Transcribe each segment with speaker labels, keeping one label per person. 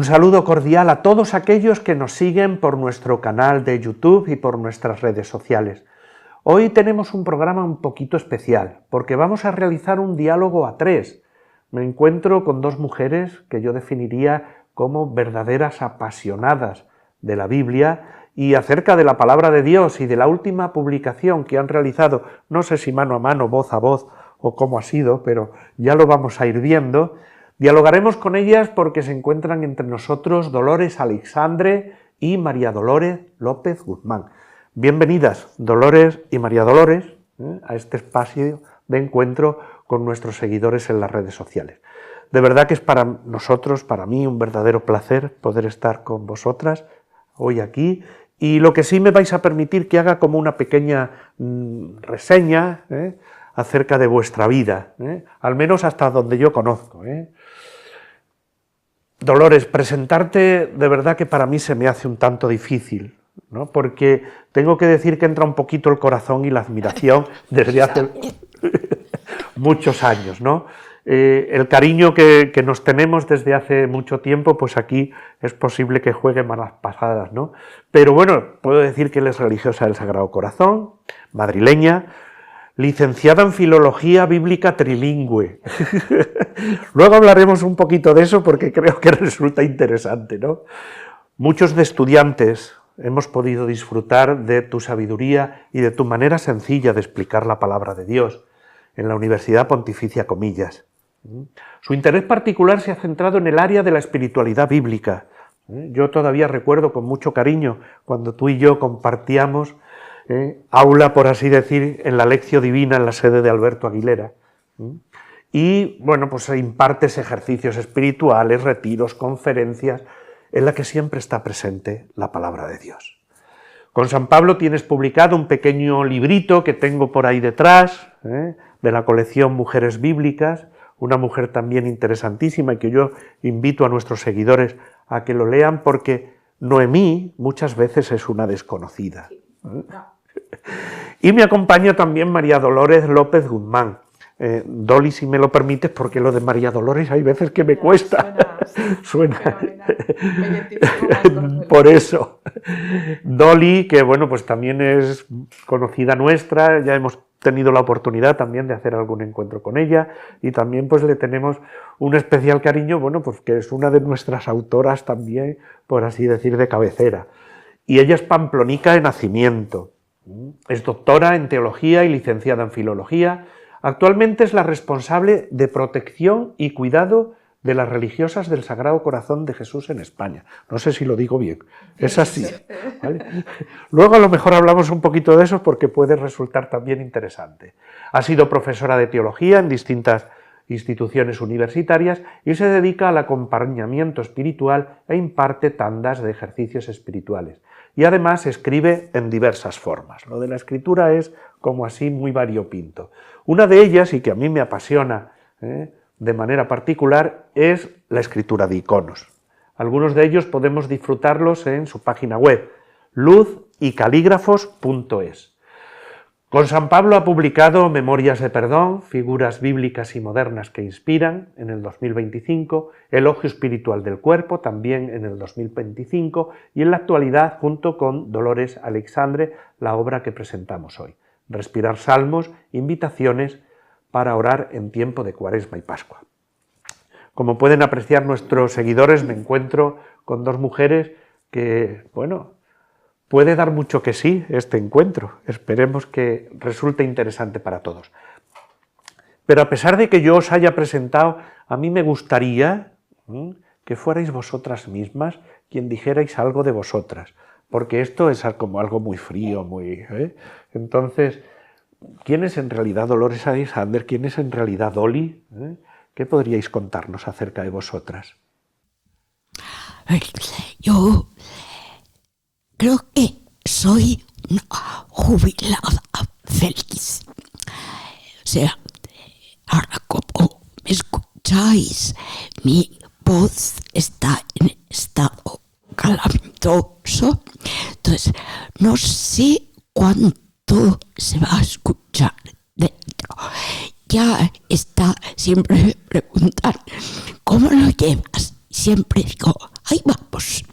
Speaker 1: Un saludo cordial a todos aquellos que nos siguen por nuestro canal de YouTube y por nuestras redes sociales. Hoy tenemos un programa un poquito especial, porque vamos a realizar un diálogo a tres. Me encuentro con dos mujeres que yo definiría como verdaderas apasionadas de la Biblia y acerca de la palabra de Dios y de la última publicación que han realizado, no sé si mano a mano, voz a voz o cómo ha sido, pero ya lo vamos a ir viendo. Dialogaremos con ellas porque se encuentran entre nosotros Dolores Aleixandre y María Dolores López Guzmán. Bienvenidas, Dolores y María Dolores, a este espacio de encuentro con nuestros seguidores en las redes sociales. De verdad que es para nosotros, para mí, un verdadero placer poder estar con vosotras hoy aquí, y lo que sí me vais a permitir que haga como una pequeña reseña acerca de vuestra vida, al menos hasta donde yo conozco. Dolores, presentarte de verdad que para mí se me hace un tanto difícil, ¿no? Porque tengo que decir que entra un poquito el corazón y la admiración desde hace muchos años, ¿no? El cariño que nos tenemos desde hace mucho tiempo, pues aquí es posible que juegue malas pasadas, ¿no? Pero bueno, puedo decir que él es religiosa del Sagrado Corazón, madrileña, licenciada en Filología Bíblica Trilingüe. Luego hablaremos un poquito de eso porque creo que resulta interesante, ¿no? Muchos de estudiantes hemos podido disfrutar de tu sabiduría y de tu manera sencilla de explicar la palabra de Dios en la Universidad Pontificia Comillas. Su interés particular se ha centrado en el área de la espiritualidad bíblica. Yo todavía recuerdo con mucho cariño cuando tú y yo compartíamos aula, por así decir, en la Lección Divina en la sede de Alberto Aguilera. Y, bueno, pues impartes ejercicios espirituales, retiros, conferencias, en la que siempre está presente la palabra de Dios. Con San Pablo tienes publicado un pequeño librito que tengo por ahí detrás, de la colección Mujeres Bíblicas, una mujer también interesantísima y que yo invito a nuestros seguidores a que lo lean porque Noemí muchas veces es una desconocida. Y me acompaña también María Dolores López Guzmán. Dolly, si me lo permites, porque lo de María Dolores hay veces que me cuesta. Suena. Por eso. Dolly, que bueno, pues también es conocida nuestra, ya hemos tenido la oportunidad también de hacer algún encuentro con ella y también pues le tenemos un especial cariño, bueno, pues que es una de nuestras autoras también, por así decir, de cabecera. Y ella es pamplonica de nacimiento, es doctora en teología y licenciada en filología. Actualmente es la responsable de protección y cuidado de las religiosas del Sagrado Corazón de Jesús en España. No sé si lo digo bien, es así, ¿vale? Luego a lo mejor hablamos un poquito de eso porque puede resultar también interesante. Ha sido profesora de teología en distintas instituciones universitarias y se dedica al acompañamiento espiritual e imparte tandas de ejercicios espirituales. Y además escribe en diversas formas. Lo de la escritura es como así muy variopinto. Una de ellas, y que a mí me apasiona de manera particular, es la escritura de iconos. Algunos de ellos podemos disfrutarlos en su página web, luzycalígrafos.es. Con San Pablo ha publicado Memorias de Perdón, figuras bíblicas y modernas que inspiran, en el 2025, Elogio espiritual del cuerpo, también en el 2025, y en la actualidad, junto con Dolores Aleixandre, la obra que presentamos hoy. Respirar salmos, invitaciones para orar en tiempo de Cuaresma y Pascua. Como pueden apreciar nuestros seguidores, me encuentro con dos mujeres que, bueno, puede dar mucho que sí este encuentro. Esperemos que resulte interesante para todos. Pero a pesar de que yo os haya presentado, a mí me gustaría que fuerais vosotras mismas quien dijerais algo de vosotras, porque esto es como algo muy frío, muy... Entonces, ¿quién es en realidad Dolores Aleixandre? ¿Quién es en realidad Dolly? ¿Qué podríais contarnos acerca de vosotras?
Speaker 2: Yo creo que soy una jubilada feliz. O sea, ahora como me escucháis, mi voz está en estado calamitoso. Entonces, no sé cuánto se va a escuchar dentro. Ya está, siempre me preguntan, ¿cómo lo llevas? Siempre digo, ahí vamos,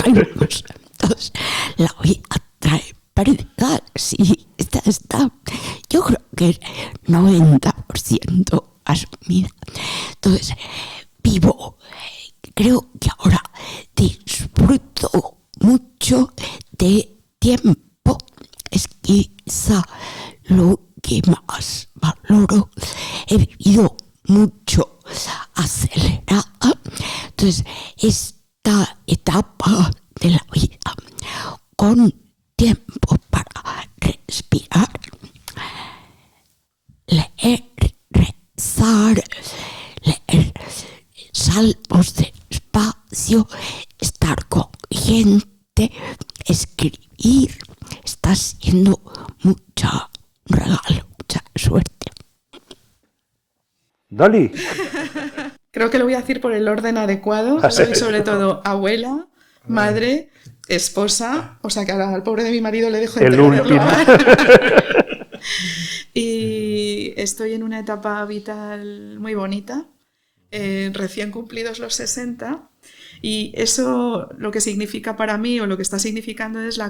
Speaker 2: ahí vamos. Entonces, la vida trae pérdidas, sí, está, yo creo que 90% asumida. Entonces, vivo, creo que ahora disfruto mucho de tiempo, es quizá lo que más valoro. He vivido mucho acelerada, entonces esta etapa de la vida con tiempo para respirar, leer, rezar, leer salmos despacio, estar con gente, escribir, está siendo mucho regalo, mucha suerte.
Speaker 1: Dolly.
Speaker 3: Creo que lo voy a decir por el orden adecuado. Soy sobre todo abuela, madre, esposa, o sea que ahora al pobre de mi marido le dejo de
Speaker 1: el último.
Speaker 3: Y estoy en una etapa vital muy bonita, recién cumplidos los 60, y eso lo que significa para mí, o lo que está significando es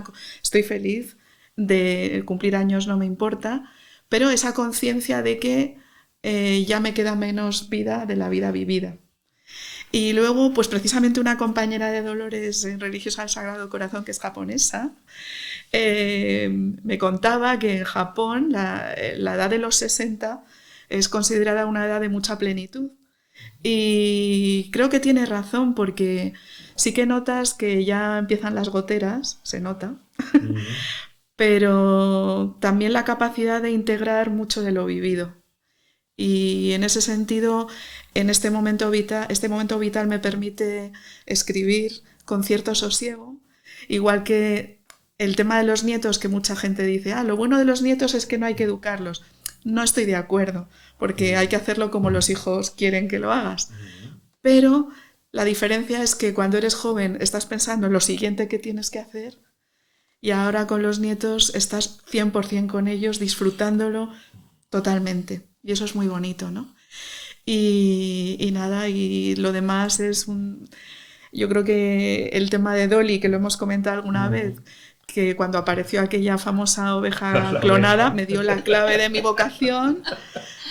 Speaker 3: estoy feliz de cumplir años, no me importa, pero esa conciencia de que ya me queda menos vida de la vida vivida. Y luego, pues precisamente una compañera de Dolores religiosa del Sagrado Corazón, que es japonesa, me contaba que en Japón la edad de los 60 es considerada una edad de mucha plenitud. Y creo que tiene razón, porque sí que notas que ya empiezan las goteras, se nota, pero también la capacidad de integrar mucho de lo vivido. Y en ese sentido, en este momento vital me permite escribir con cierto sosiego, igual que el tema de los nietos, que mucha gente dice, lo bueno de los nietos es que no hay que educarlos. No estoy de acuerdo, porque hay que hacerlo como los hijos quieren que lo hagas. Pero la diferencia es que cuando eres joven estás pensando en lo siguiente que tienes que hacer, y ahora con los nietos estás 100% con ellos, disfrutándolo totalmente. Y eso es muy bonito, ¿no? Y nada, y lo demás es yo creo que el tema de Dolly, que lo hemos comentado alguna vez, que cuando apareció aquella famosa oveja clonada, me dio la clave de mi vocación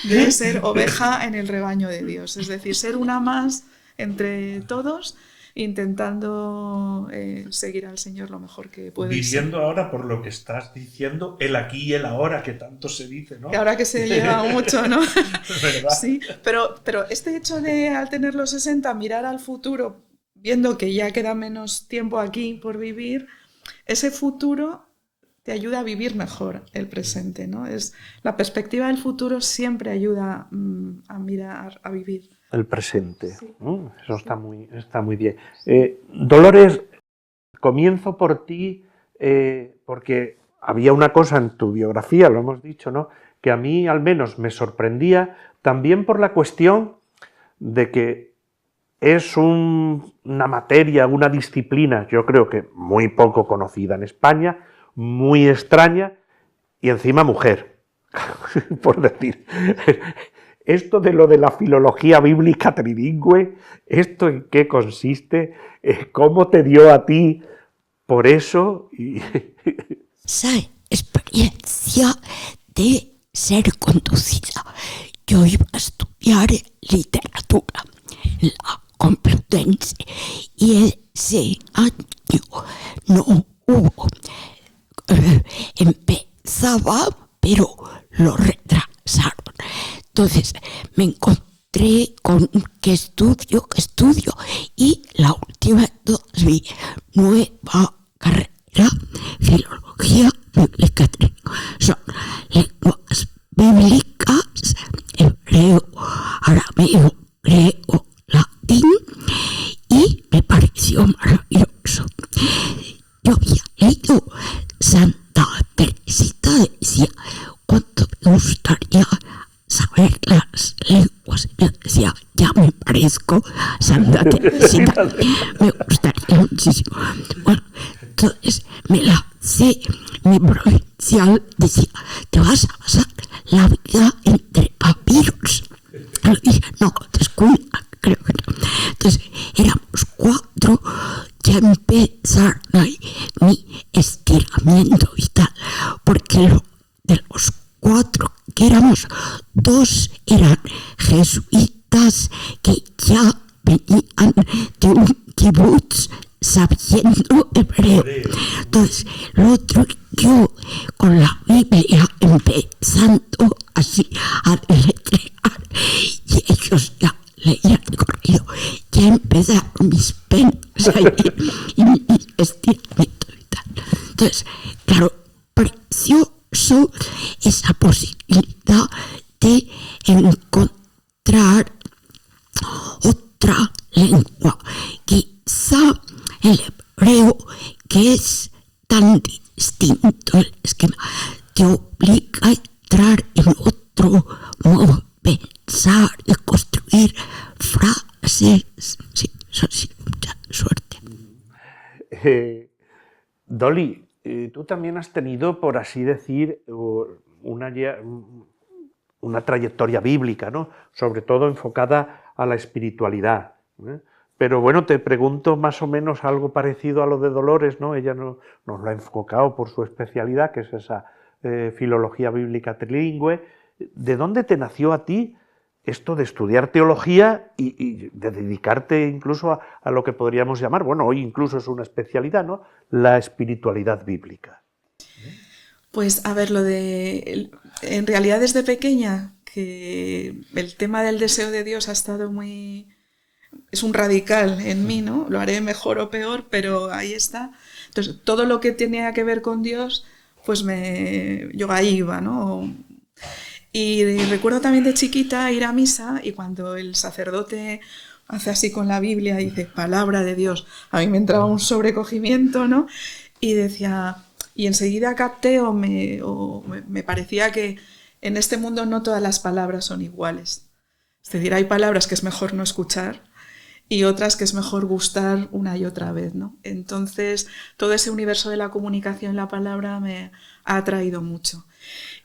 Speaker 3: de ser oveja en el rebaño de Dios. Es decir, ser una más entre todos, intentando seguir al Señor lo mejor que puedes.
Speaker 4: Viviendo ahora, por lo que estás diciendo, el aquí y el ahora, que tanto se dice, ¿no?
Speaker 3: Que ahora que se lleva mucho, ¿no?
Speaker 4: ¿Verdad?
Speaker 3: Sí, pero este hecho de, al tener los 60, mirar al futuro, viendo que ya queda menos tiempo aquí por vivir, ese futuro te ayuda a vivir mejor el presente, ¿no? La perspectiva del futuro siempre ayuda a mirar, a vivir.
Speaker 1: El presente.
Speaker 3: Sí.
Speaker 1: Eso está muy bien. Dolores, comienzo por ti, porque había una cosa en tu biografía, lo hemos dicho, ¿no?, que a mí al menos me sorprendía, también por la cuestión de que es una materia, una disciplina, yo creo que muy poco conocida en España, muy extraña, y encima mujer, por decir. Esto de lo de la filología bíblica trilingüe, ¿esto en qué consiste? ¿Cómo te dio a ti por eso?
Speaker 2: Esa experiencia de ser conducida. Yo iba a estudiar literatura en la Complutense y ese año no hubo. Empezaba, pero lo retrasaron. Entonces me encontré con que estudio, y la última entonces vi nueva carrera, filología bíblica. Son lenguas bíblicas, hebreo, arameo, griego, latín, y me pareció maravilloso. Yo había leído Santa Teresita, decía, cuánto me gustaría saber las lenguas. Yo decía, ya me parezco a Santa Teresita, me gustaría muchísimo. Bueno, entonces me lancé, mi provincial decía, te vas a pasar la vida entre papiros. Y dije, no, descuida, creo que no. Entonces éramos 4, de los 4 que éramos, 2 eran jesuitas que ya venían de un kibutz sabiendo hebreo. Entonces, lo otro, yo con la Biblia empezando así a deletrear, y ellos ya leían el corrido, ya empezaron mis penas ahí, y mi estiramiento y tal. Entonces, claro, precioso esa posibilidad de encontrar otra lengua, quizá el hebreo, que es tan distinto el esquema, te obliga a entrar en otro modo de pensar, de construir frases. Sí, eso sí, mucha suerte.
Speaker 1: Dolly, tú también has tenido, por así decir, una trayectoria bíblica, ¿no? Sobre todo enfocada a la espiritualidad, ¿eh? Pero bueno, te pregunto más o menos algo parecido a lo de Dolores, ¿no? Ella nos lo ha enfocado por su especialidad, que es esa filología bíblica trilingüe. ¿De dónde te nació a ti esto de estudiar teología y de dedicarte incluso a lo que podríamos llamar, bueno, hoy incluso es una especialidad, ¿no? La espiritualidad bíblica?
Speaker 3: Pues a ver, en realidad desde pequeña, que el tema del deseo de Dios ha estado es un radical en mí, ¿no? Lo haré mejor o peor, pero ahí está. Entonces, todo lo que tenía que ver con Dios, pues yo ahí iba, ¿no? Y recuerdo también de chiquita ir a misa, y cuando el sacerdote hace así con la Biblia y dice palabra de Dios, a mí me entraba un sobrecogimiento, ¿no? Y decía, y enseguida capté o me parecía que en este mundo no todas las palabras son iguales. Es decir, hay palabras que es mejor no escuchar y otras que es mejor gustar una y otra vez, ¿no? Entonces, todo ese universo de la comunicación, la palabra, me ha atraído mucho.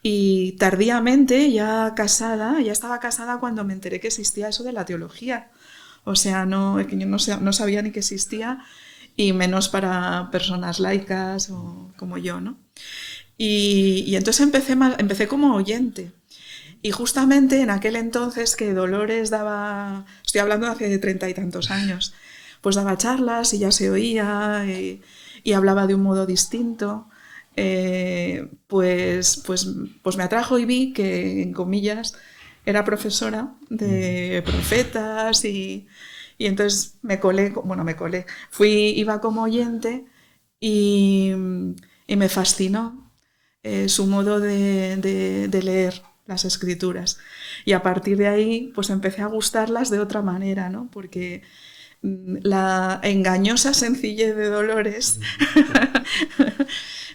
Speaker 3: Y tardíamente, ya estaba casada cuando me enteré que existía eso de la teología. O sea, que yo no sabía ni que existía, y menos para personas laicas o como yo, ¿no? Y entonces empecé como oyente. Y justamente en aquel entonces que Dolores estoy hablando de hace 30 y tantos años, pues daba charlas y ya se oía y hablaba de un modo distinto, pues me atrajo y vi que, en comillas, era profesora de profetas y entonces me colé, iba como oyente y me fascinó su modo de leer las escrituras, y a partir de ahí pues empecé a gustarlas de otra manera, ¿no? Porque la engañosa sencillez de Dolores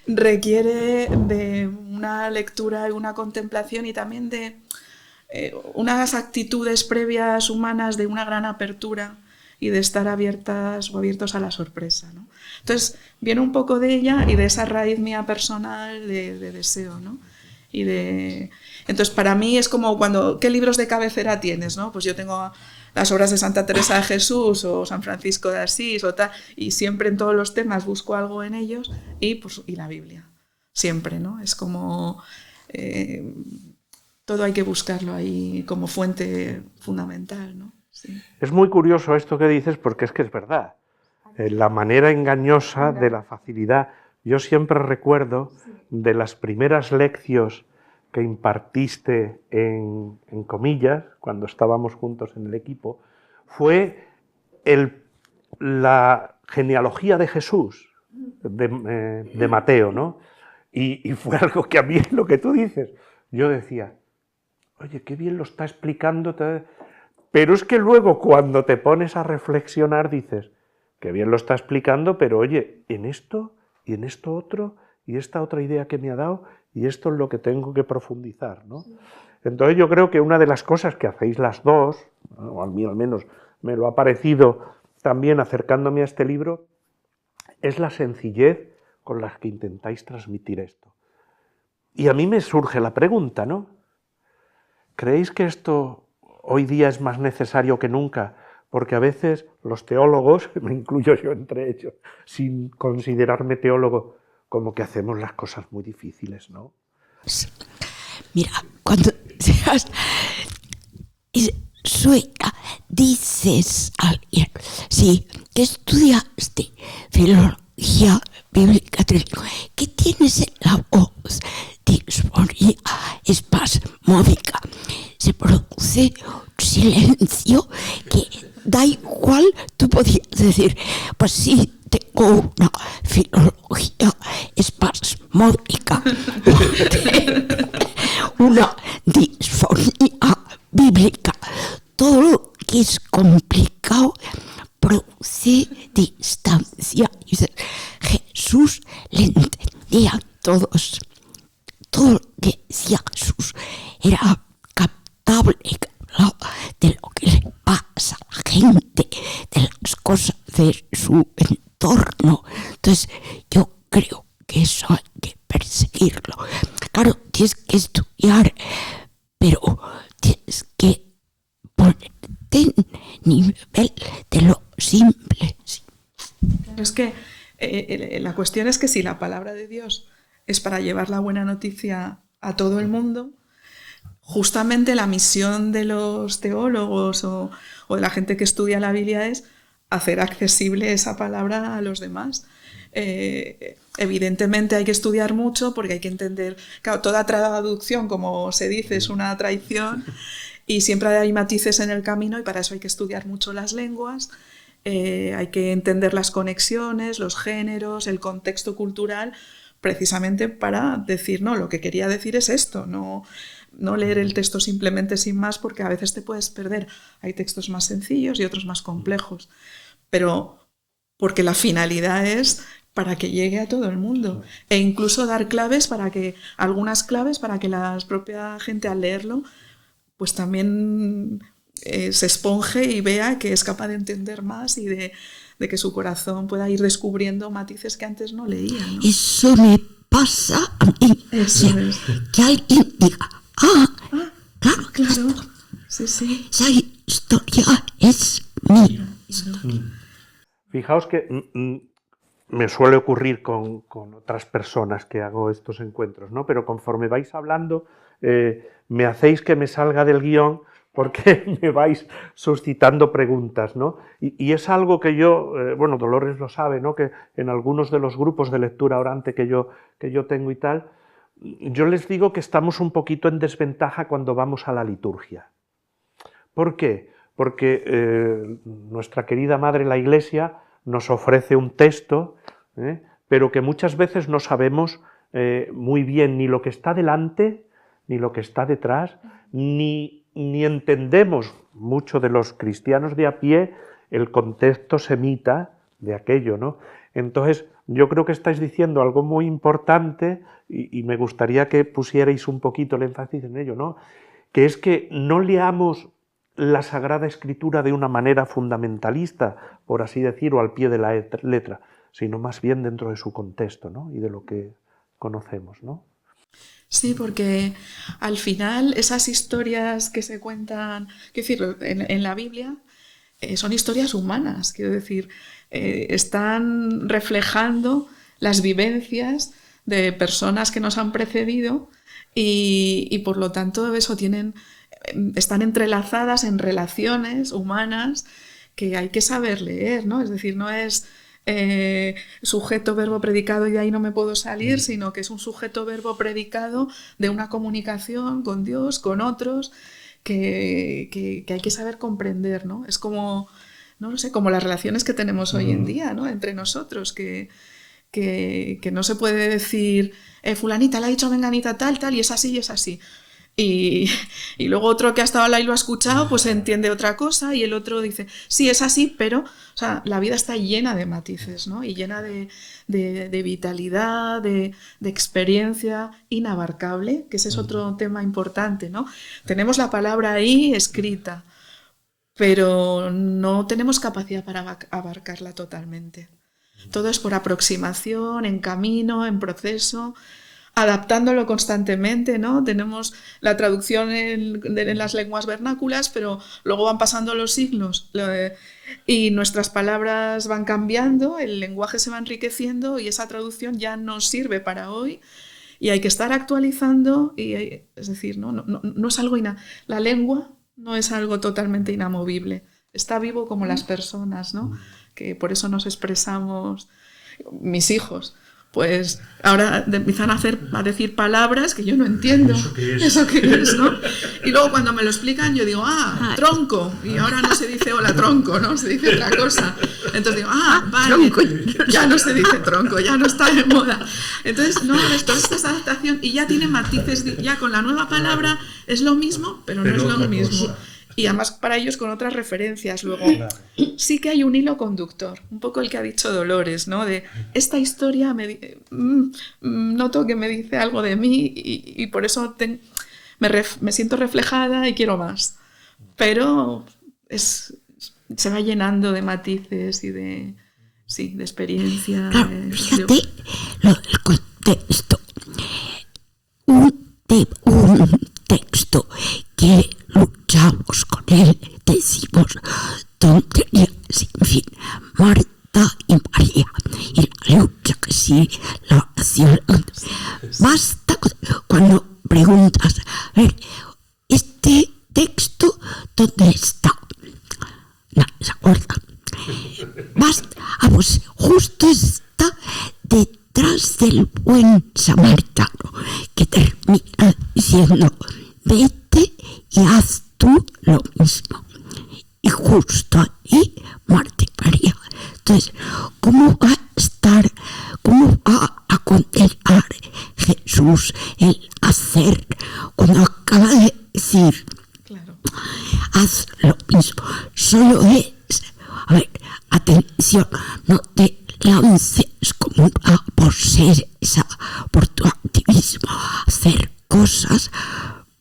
Speaker 3: requiere de una lectura y una contemplación, y también de unas actitudes previas humanas de una gran apertura y de estar abiertas o abiertos a la sorpresa, ¿no? Entonces viene un poco de ella y de esa raíz mía personal de deseo, ¿no? Entonces, para mí es como ¿qué libros de cabecera tienes, ¿no? Pues yo tengo las obras de Santa Teresa de Jesús o San Francisco de Asís o tal, y siempre en todos los temas busco algo en ellos, y la Biblia, siempre, ¿no? Es como todo hay que buscarlo ahí como fuente fundamental, ¿no? Sí.
Speaker 1: Es muy curioso esto que dices, porque es que es verdad. La manera engañosa de la facilidad. Yo siempre recuerdo de las primeras lecciones que impartiste en comillas, cuando estábamos juntos en el equipo, fue la genealogía de Jesús, de Mateo, ¿no? Y fue algo que a mí, lo que tú dices, yo decía, oye, qué bien lo está explicando, pero es que luego cuando te pones a reflexionar dices, qué bien lo está explicando, pero oye, en esto y en esto otro, y esta otra idea que me ha dado, y esto es lo que tengo que profundizar, ¿no? Entonces yo creo que una de las cosas que hacéis las dos, o a mí al menos me lo ha parecido también acercándome a este libro, es la sencillez con la que intentáis transmitir esto. Y a mí me surge la pregunta, ¿no? ¿Creéis que esto hoy día es más necesario que nunca? Porque a veces los teólogos, me incluyo yo entre ellos, sin considerarme teólogo, como que hacemos las cosas muy difíciles, ¿no?
Speaker 2: Mira, cuando seas sueca, dices a alguien, sí, que estudiaste filología bíblica, que tienes en la voz disfonía espasmódica, se produce un silencio que da igual, tú podías decir, pues sí, tengo una filología espasmódica, una disfonía bíblica. Todo lo que es complicado produce distancia. Jesús le entendía a todos. Todo lo que decía Jesús era captable, de lo que le pasa a la gente, de las cosas de su entorno. Entonces, yo creo que eso hay que perseguirlo. Claro, tienes que estudiar, pero tienes que ponerte en nivel de lo simple. Sí.
Speaker 3: Es que la cuestión es que si la palabra de Dios es para llevar la buena noticia a todo el mundo, justamente la misión de los teólogos o de la gente que estudia la Biblia es hacer accesible esa palabra a los demás. Evidentemente hay que estudiar mucho porque hay que entender, claro, toda traducción, como se dice, es una traición y siempre hay matices en el camino y para eso hay que estudiar mucho las lenguas, hay que entender las conexiones, los géneros, el contexto cultural, precisamente para decir, no, lo que quería decir es esto, no leer el texto simplemente sin más, porque a veces te puedes perder. Hay textos más sencillos y otros más complejos, pero porque la finalidad es para que llegue a todo el mundo e incluso dar algunas claves para que la propia gente al leerlo pues también se esponje y vea que es capaz de entender más y de que su corazón pueda ir descubriendo matices que antes no leía, ¿no?
Speaker 2: Eso me pasa a mí.
Speaker 3: Eso es.
Speaker 2: Que alguien diga, claro,
Speaker 3: Sí.
Speaker 2: esa historia es mía.
Speaker 1: Fijaos que me suele ocurrir con otras personas que hago estos encuentros, ¿no? Pero conforme vais hablando, me hacéis que me salga del guión porque me vais suscitando preguntas, ¿no? Y es algo que yo, bueno, Dolores lo sabe, ¿no? Que en algunos de los grupos de lectura orante que yo tengo y tal, yo les digo que estamos un poquito en desventaja cuando vamos a la liturgia. ¿Por qué? Porque nuestra querida Madre la Iglesia nos ofrece un texto, pero que muchas veces no sabemos muy bien ni lo que está delante, ni lo que está detrás, ni entendemos mucho de los cristianos de a pie el contexto semita de aquello, ¿no? Entonces, yo creo que estáis diciendo algo muy importante y me gustaría que pusierais un poquito el énfasis en ello, ¿no? Que es que no leamos la Sagrada Escritura de una manera fundamentalista, por así decirlo, al pie de la letra, sino más bien dentro de su contexto, ¿no? Y de lo que conocemos, ¿no?
Speaker 3: Sí, porque al final esas historias que se cuentan, quiero decir, en la Biblia son historias humanas, quiero decir, están reflejando las vivencias de personas que nos han precedido y por lo tanto eso están entrelazadas en relaciones humanas que hay que saber leer, ¿no? Es decir, no es sujeto, verbo, predicado y de ahí no me puedo salir, sino que es un sujeto, verbo, predicado de una comunicación con Dios, con otros, que hay que saber comprender, ¿no? Es como, no lo sé, como las relaciones que tenemos hoy en día, ¿no? Entre nosotros, que no se puede decir fulanita le ha dicho a menganita tal, y es así y es así. Y luego otro que ha estado ahí y lo ha escuchado, pues entiende otra cosa y el otro dice, sí, es así, pero o sea, la vida está llena de matices, ¿no? Y llena de vitalidad, de experiencia inabarcable, que ese es otro tema importante, ¿no? Tenemos la palabra ahí escrita, pero no tenemos capacidad para abarcarla totalmente. Todo es por aproximación, en camino, en proceso, adaptándolo constantemente, ¿no? Tenemos la traducción en las lenguas vernáculas, pero luego van pasando los siglos y nuestras palabras van cambiando, el lenguaje se va enriqueciendo y esa traducción ya nos sirve para hoy Y hay que estar actualizando, es decir, no es algo la lengua no es algo totalmente inamovible. Está vivo como las personas, ¿no? Que por eso nos expresamos. Mis hijos, pues ahora empiezan a decir palabras que yo no entiendo. ¿Eso qué es, no? Y luego cuando me lo explican yo digo, tronco. Y ahora no se dice hola tronco, ¿no? Se dice otra cosa. Entonces digo, vale, ya no se dice tronco, ya no está de moda. Entonces, toda esta adaptación y ya tiene matices, ya con la nueva palabra es lo mismo, pero no es lo mismo. Cosa. Y además para ellos con otras referencias. Luego sí que hay un hilo conductor, un poco el que ha dicho Dolores, ¿no? De esta historia noto que me dice algo de mí y por eso me siento reflejada y quiero más. Pero se va llenando de matices y de experiencia.
Speaker 2: Claro, fíjate lo del contexto. Un texto que luchamos con él, decimos tonterías sin fin. Marta y María, y la lucha que sí, la oración. Basta cuando preguntas, a ver, ¿este texto dónde está? No se acuerda. Basta, pues justo está detrás del buen samaritano, que termina diciendo, vete y haz tú lo mismo. Y justo ahí, Marta y María. Entonces, ¿cómo va a condenar Jesús el hacer cuando acaba de decir, claro, haz lo mismo? Solo es, a ver, atención, no te lances como una posesa por tu activismo, hacer cosas,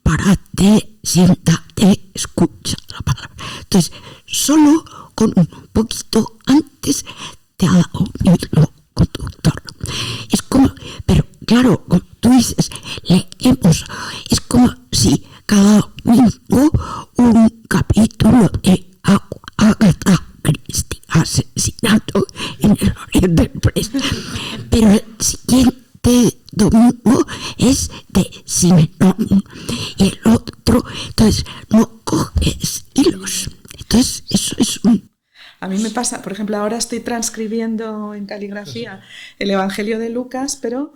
Speaker 2: párate, siéntate, escucha la palabra. Entonces, solo con un poquito antes te ha dado un hilo conductor. Es como, pero claro, como tú dices, leemos, es como si cada domingo un capítulo de Agatha Christie, asesinato en el Oriente Express. Pero el siguiente domingo es de Simenón y el otro, entonces no coges hilos. Entonces eso es un...
Speaker 3: A mí me pasa, por ejemplo, ahora estoy transcribiendo en caligrafía el Evangelio de Lucas, pero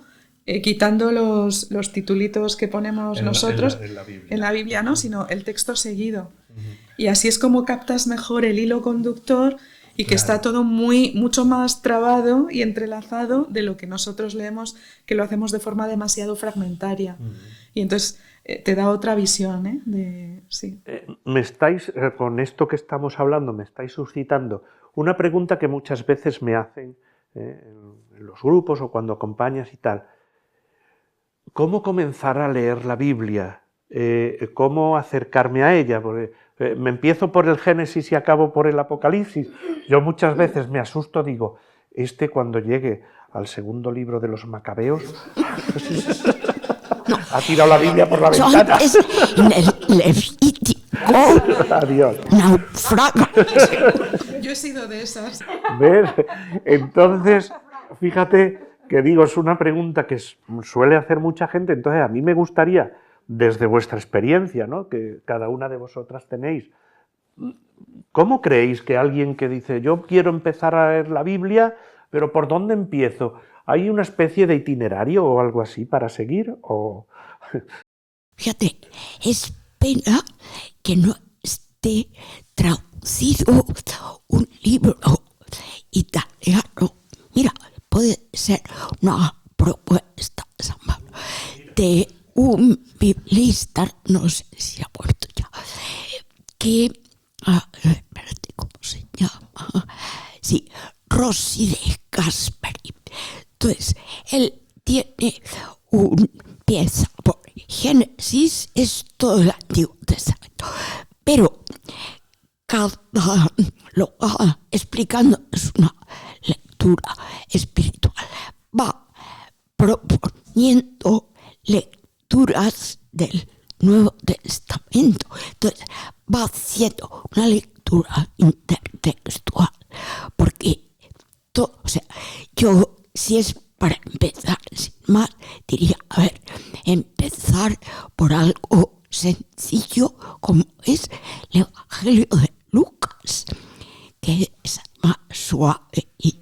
Speaker 3: quitando los titulitos que ponemos nosotros en la Biblia, ¿no? Sino el texto seguido. Y así es como captas mejor el hilo conductor y que está todo mucho más trabado y entrelazado de lo que nosotros leemos, que lo hacemos de forma demasiado fragmentaria. Y entonces te da otra visión, sí.
Speaker 1: Me estáis, con esto que estamos hablando, me estáis suscitando una pregunta que muchas veces me hacen en los grupos o cuando acompañas y tal. ¿Cómo comenzar a leer la Biblia? ¿Cómo acercarme a ella? Porque me empiezo por el Génesis y acabo por el Apocalipsis. Yo muchas veces me asusto, digo, cuando llegue al segundo libro de los Macabeos, ha tirado la Biblia por la ventana.
Speaker 2: En el Levítico,
Speaker 1: adiós.
Speaker 2: Naufraga.
Speaker 3: Yo he sido de esas.
Speaker 1: ¿Ves? Entonces, fíjate que digo, es una pregunta que suele hacer mucha gente, entonces a mí me gustaría, desde vuestra experiencia, ¿no?, que cada una de vosotras tenéis, ¿cómo creéis que alguien que dice, yo quiero empezar a leer la Biblia, pero ¿por dónde empiezo? ¿Hay una especie de itinerario o algo así para seguir? ¿O...
Speaker 2: Fíjate, es pena que no esté traducido un libro italiano. Mira, puede ser una propuesta, San Pablo, de un biblista, no sé si ha muerto ya, que, espérate, ¿cómo se llama? Sí, Rossi de Gasperi. Entonces, él empieza por Génesis, es todo el Antiguo Testamento, pero lo va explicando, es una lectura espiritual, va proponiendo lecturas del Nuevo Testamento, entonces va haciendo una lectura intertextual, porque yo, si es para empezar sin más, diría, a ver, empezar por algo sencillo como es el Evangelio de Lucas, que es más suave y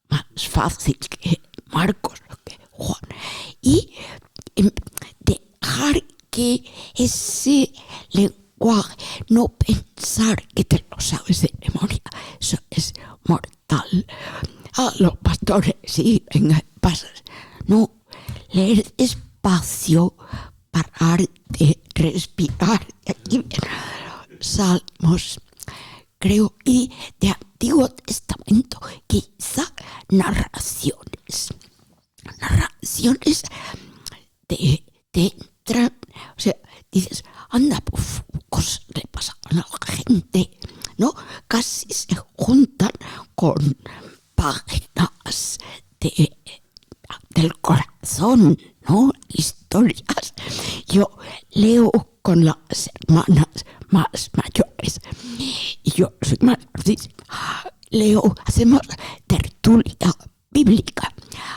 Speaker 2: más fácil que Marcos o que Juan, y dejar que ese lenguaje, no pensar que te lo sabes de memoria, eso es mortal. A los pastores, sí, venga, pasas. No, leer despacio, pararte, respirar, y aquí vienen los salmos, creo, y de Antiguo Testamento, quizá narraciones te entran, o sea, dices, anda, pues, cosas le pasaban a la gente, ¿no? Casi se juntan con páginas del corazón, ¿no? Historias. Yo leo con las hermanas más mayores y yo soy mayorísima. Leo, hacemos tertulia bíblica.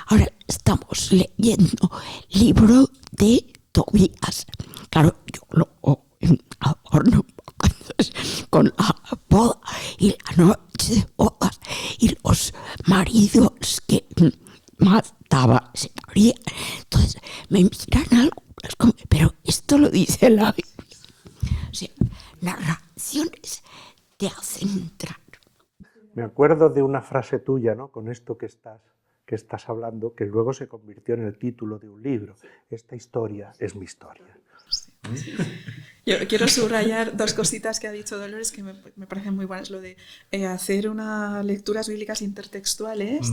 Speaker 2: Ahora estamos leyendo libro de Tobías. Claro, yo lo adorno un poco con la boda y la noche de bodas y los maridos que mataban, se morían. Entonces me miran algunos como, pero esto lo dice la Biblia. O sea, narraciones te hacen entrar.
Speaker 1: Me acuerdo de una frase tuya, ¿no? Con esto que estás hablando, que luego se convirtió en el título de un libro. Esta historia es mi historia.
Speaker 3: Yo quiero subrayar dos cositas que ha dicho Dolores que me parecen muy buenas. Lo de hacer unas lecturas bíblicas intertextuales.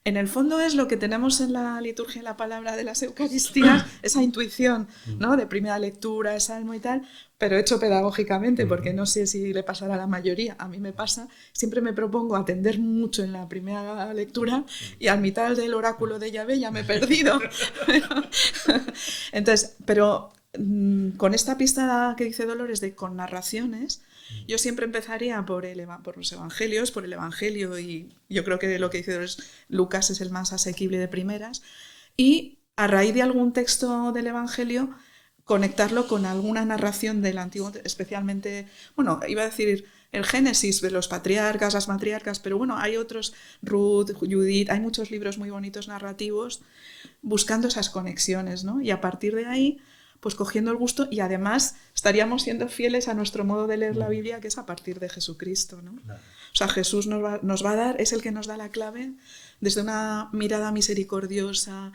Speaker 3: En el fondo es lo que tenemos en la liturgia, en la palabra de las Eucaristías, esa intuición, ¿no? De primera lectura, de salmo y tal, pero hecho pedagógicamente, porque no sé si le pasará a la mayoría, a mí me pasa, siempre me propongo atender mucho en la primera lectura y al mitad del oráculo de Yahvé ya me he perdido. Entonces, pero con esta pista que dice Dolores de con narraciones, yo siempre empezaría por los evangelios, por el evangelio, y yo creo que lo que dice Dolores, Lucas es el más asequible de primeras, y a raíz de algún texto del evangelio conectarlo con alguna narración del Antiguo, especialmente, bueno, iba a decir el Génesis de los patriarcas, las matriarcas, pero bueno, hay otros, Ruth, Judith, hay muchos libros muy bonitos narrativos buscando esas conexiones, ¿no? Y a partir de ahí, pues cogiendo el gusto, y además estaríamos siendo fieles a nuestro modo de leer la Biblia, que es a partir de Jesucristo, ¿no? O sea, Jesús nos va a dar, es el que nos da la clave desde una mirada misericordiosa,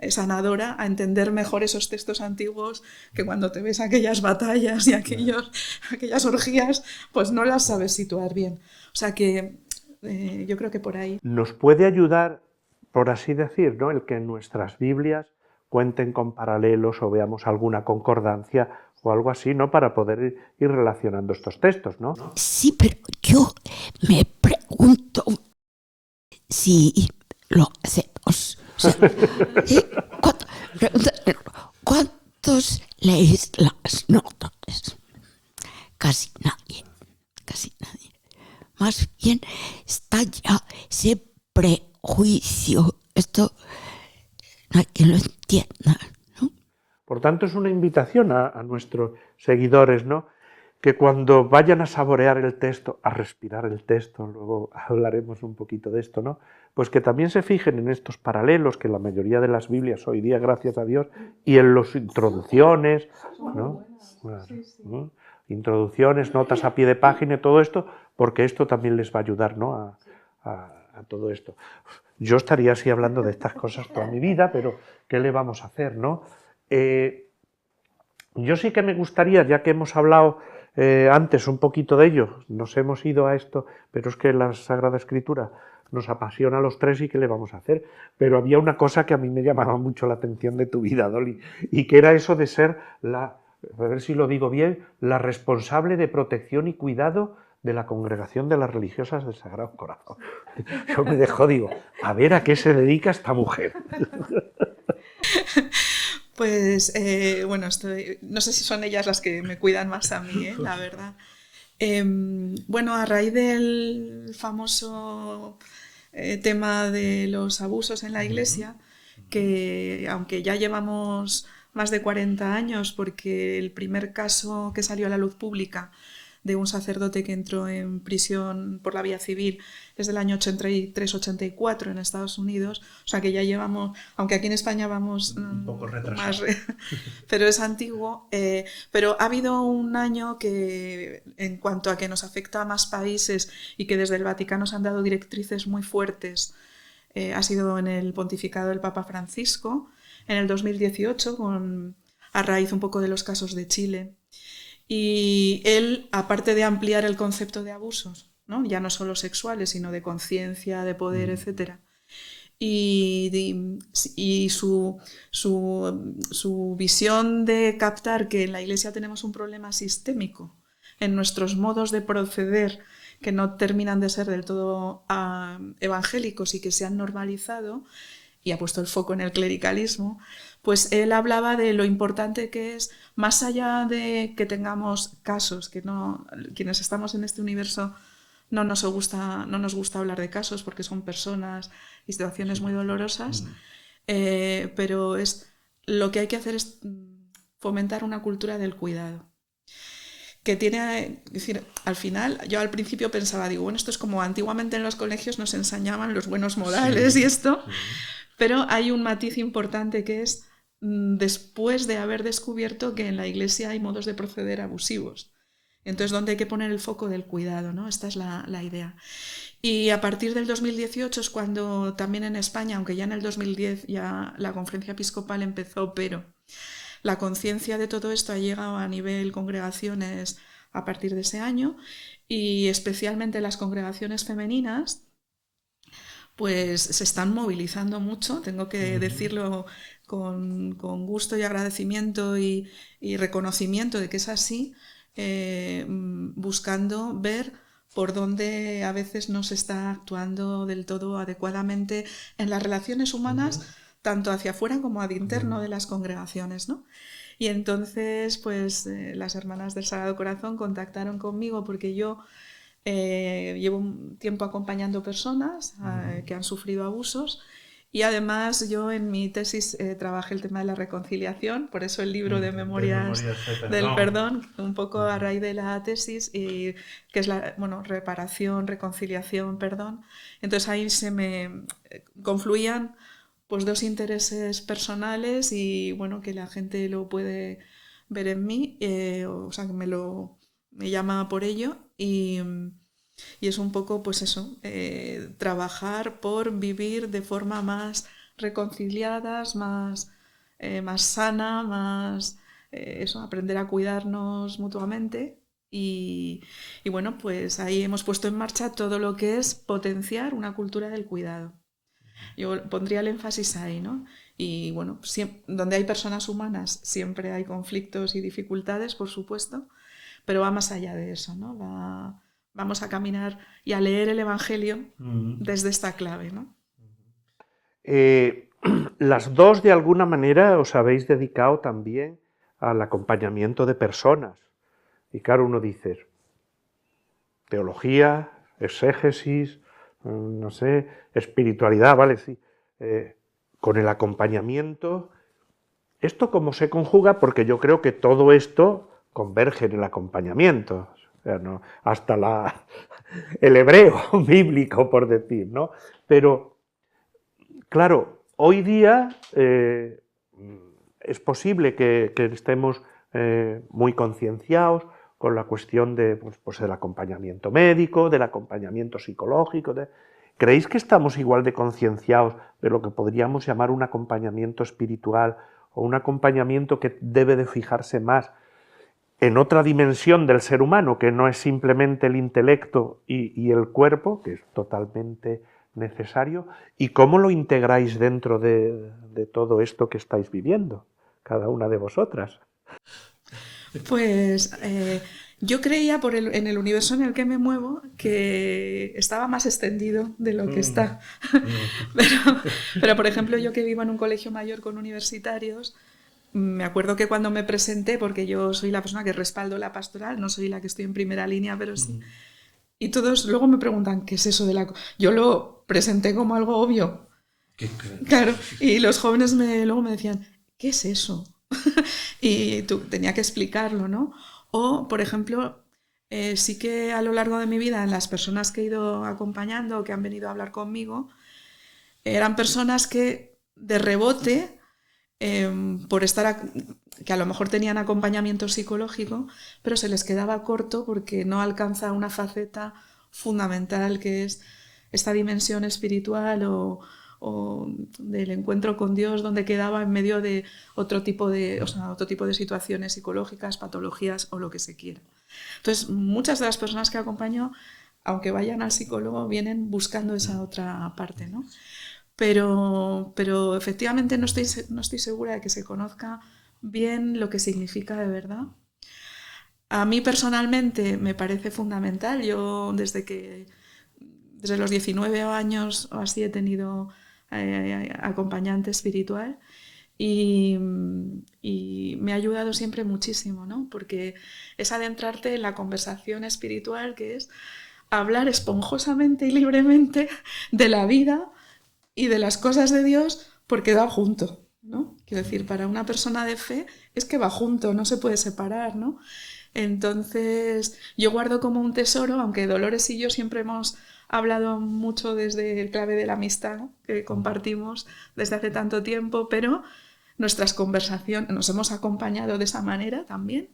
Speaker 3: sanadora, a entender mejor esos textos antiguos que cuando te ves aquellas batallas y aquellas orgías, pues no las sabes situar bien. O sea que yo creo que por ahí.
Speaker 1: Nos puede ayudar, por así decir, ¿no? El que en nuestras Biblias cuenten con paralelos o veamos alguna concordancia o algo así, ¿no? Para poder ir relacionando estos textos, ¿no?
Speaker 2: Sí, pero yo me pregunto si lo hacemos. O sea, ¿cuántos leéis las notas? Casi nadie. Más bien está ya ese prejuicio. Esto no hay quien lo entienda, ¿no?
Speaker 1: Por tanto, es una invitación a nuestros seguidores, ¿no? Que cuando vayan a saborear el texto, a respirar el texto, luego hablaremos un poquito de esto, ¿no? Pues que también se fijen en estos paralelos que la mayoría de las Biblias hoy día, gracias a Dios, y en las introducciones, ¿no? ¿no? Introducciones, notas a pie de página, todo esto, porque esto también les va a ayudar, ¿no? A todo esto. Yo estaría así hablando de estas cosas toda mi vida, pero ¿qué le vamos a hacer, no? Yo sí que me gustaría, ya que hemos hablado antes un poquito de ello, nos hemos ido a esto, pero es que la Sagrada Escritura nos apasiona a los tres y ¿qué le vamos a hacer? Pero había una cosa que a mí me llamaba mucho la atención de tu vida, Dolly, y que era eso de ser a ver si lo digo bien, la responsable de protección y cuidado de la Congregación de las Religiosas del Sagrado Corazón. Yo me dejo, digo, a ver a qué se dedica esta mujer.
Speaker 3: Pues, bueno, no sé si son ellas las que me cuidan más a mí, la verdad. Bueno, a raíz del famoso tema de los abusos en la Iglesia, que aunque ya llevamos más de 40 años, porque el primer caso que salió a la luz pública de un sacerdote que entró en prisión por la vía civil es del año 83-84 en Estados Unidos, o sea que ya llevamos, aunque aquí en España vamos
Speaker 4: un poco retrasado,
Speaker 3: más, pero es antiguo, pero ha habido un año que en cuanto a que nos afecta a más países y que desde el Vaticano se han dado directrices muy fuertes, ha sido en el pontificado del Papa Francisco, en el 2018, a raíz un poco de los casos de Chile. Y él, aparte de ampliar el concepto de abusos, ¿no? Ya no solo sexuales, sino de conciencia, de poder, etc. Y su visión de captar que en la Iglesia tenemos un problema sistémico en nuestros modos de proceder que no terminan de ser del todo evangélicos y que se han normalizado, y ha puesto el foco en el clericalismo, pues él hablaba de lo importante que es, más allá de que tengamos casos, que no, quienes estamos en este universo no nos gusta hablar de casos porque son personas y situaciones muy dolorosas, pero lo que hay que hacer es fomentar una cultura del cuidado. Que tiene, es decir, al final, yo al principio pensaba, digo, bueno, esto es como antiguamente en los colegios nos enseñaban los buenos modales y esto, pero hay un matiz importante que es después de haber descubierto que en la Iglesia hay modos de proceder abusivos. Entonces, ¿dónde hay que poner el foco del cuidado, ¿no? Esta es la idea. Y a partir del 2018 es cuando también en España, aunque ya en el 2010 ya la conferencia episcopal empezó, pero la conciencia de todo esto ha llegado a nivel congregaciones a partir de ese año, y especialmente las congregaciones femeninas pues se están movilizando mucho, tengo que decirlo con gusto y agradecimiento y reconocimiento de que es así, buscando ver por dónde a veces no se está actuando del todo adecuadamente en las relaciones humanas, tanto hacia afuera como ad interno de las congregaciones, ¿no? Y entonces, pues las hermanas del Sagrado Corazón contactaron conmigo porque yo llevo un tiempo acompañando personas que han sufrido abusos, y además yo en mi tesis trabajé el tema de la reconciliación, por eso el libro de Memorias del Perdón, un poco a raíz de la tesis, y que es reparación, reconciliación, perdón. Entonces ahí se me confluían pues dos intereses personales y bueno, que la gente lo puede ver en mí, o sea que me llama por ello, y es un poco pues eso, trabajar por vivir de forma más reconciliadas, más sana, más aprender a cuidarnos mutuamente, y bueno, pues ahí hemos puesto en marcha todo lo que es potenciar una cultura del cuidado. Yo pondría el énfasis ahí, ¿no? Y bueno, donde hay personas humanas siempre hay conflictos y dificultades, por supuesto, pero va más allá de eso, ¿no? Vamos a caminar y a leer el Evangelio desde esta clave, ¿no?
Speaker 1: Las dos, de alguna manera, os habéis dedicado también al acompañamiento de personas. Y claro, uno dice, teología, exégesis, no sé, espiritualidad, ¿vale? Sí. Con el acompañamiento, ¿esto cómo se conjuga? Porque yo creo que todo esto converge en el acompañamiento, o sea, ¿no? Hasta el hebreo bíblico, por decir, ¿no? Pero, claro, hoy día es posible que estemos muy concienciados con la cuestión pues del acompañamiento médico, del acompañamiento psicológico. ¿Creéis que estamos igual de concienciados de lo que podríamos llamar un acompañamiento espiritual o un acompañamiento que debe de fijarse más en otra dimensión del ser humano, que no es simplemente el intelecto y el cuerpo, que es totalmente necesario? ¿Y cómo lo integráis dentro de todo esto que estáis viviendo, cada una de vosotras?
Speaker 3: Pues yo creía en el universo en el que me muevo que estaba más extendido de lo que está. Pero, por ejemplo, yo que vivo en un colegio mayor con universitarios, me acuerdo que cuando me presenté, porque yo soy la persona que respaldo la pastoral, no soy la que estoy en primera línea, pero sí. Y todos luego me preguntan, ¿qué es eso de la...? Yo lo presenté como algo obvio. Claro, y los jóvenes luego me decían, ¿qué es eso? Y tenía que explicarlo, ¿no? O, por ejemplo, sí que a lo largo de mi vida, las personas que he ido acompañando, que han venido a hablar conmigo, eran personas que de rebote, por estar que a lo mejor tenían acompañamiento psicológico, pero se les quedaba corto porque no alcanza una faceta fundamental que es esta dimensión espiritual o del encuentro con Dios, donde quedaba en medio de otro tipo de situaciones psicológicas, patologías o lo que se quiera. Entonces, muchas de las personas que acompaño, aunque vayan al psicólogo, vienen buscando esa otra parte, ¿no? Pero efectivamente no estoy segura de que se conozca bien lo que significa de verdad. A mí personalmente me parece fundamental. Yo desde los 19 años o así he tenido acompañante espiritual y me ha ayudado siempre muchísimo, ¿no? Porque es adentrarte en la conversación espiritual, que es hablar esponjosamente y libremente de la vida y de las cosas de Dios, porque va junto, ¿no? Quiero decir, para una persona de fe es que va junto, no se puede separar, ¿no? Entonces, yo guardo como un tesoro, aunque Dolores y yo siempre hemos hablado mucho desde el clave de la amistad que compartimos desde hace tanto tiempo, pero nuestras conversaciones nos hemos acompañado de esa manera también.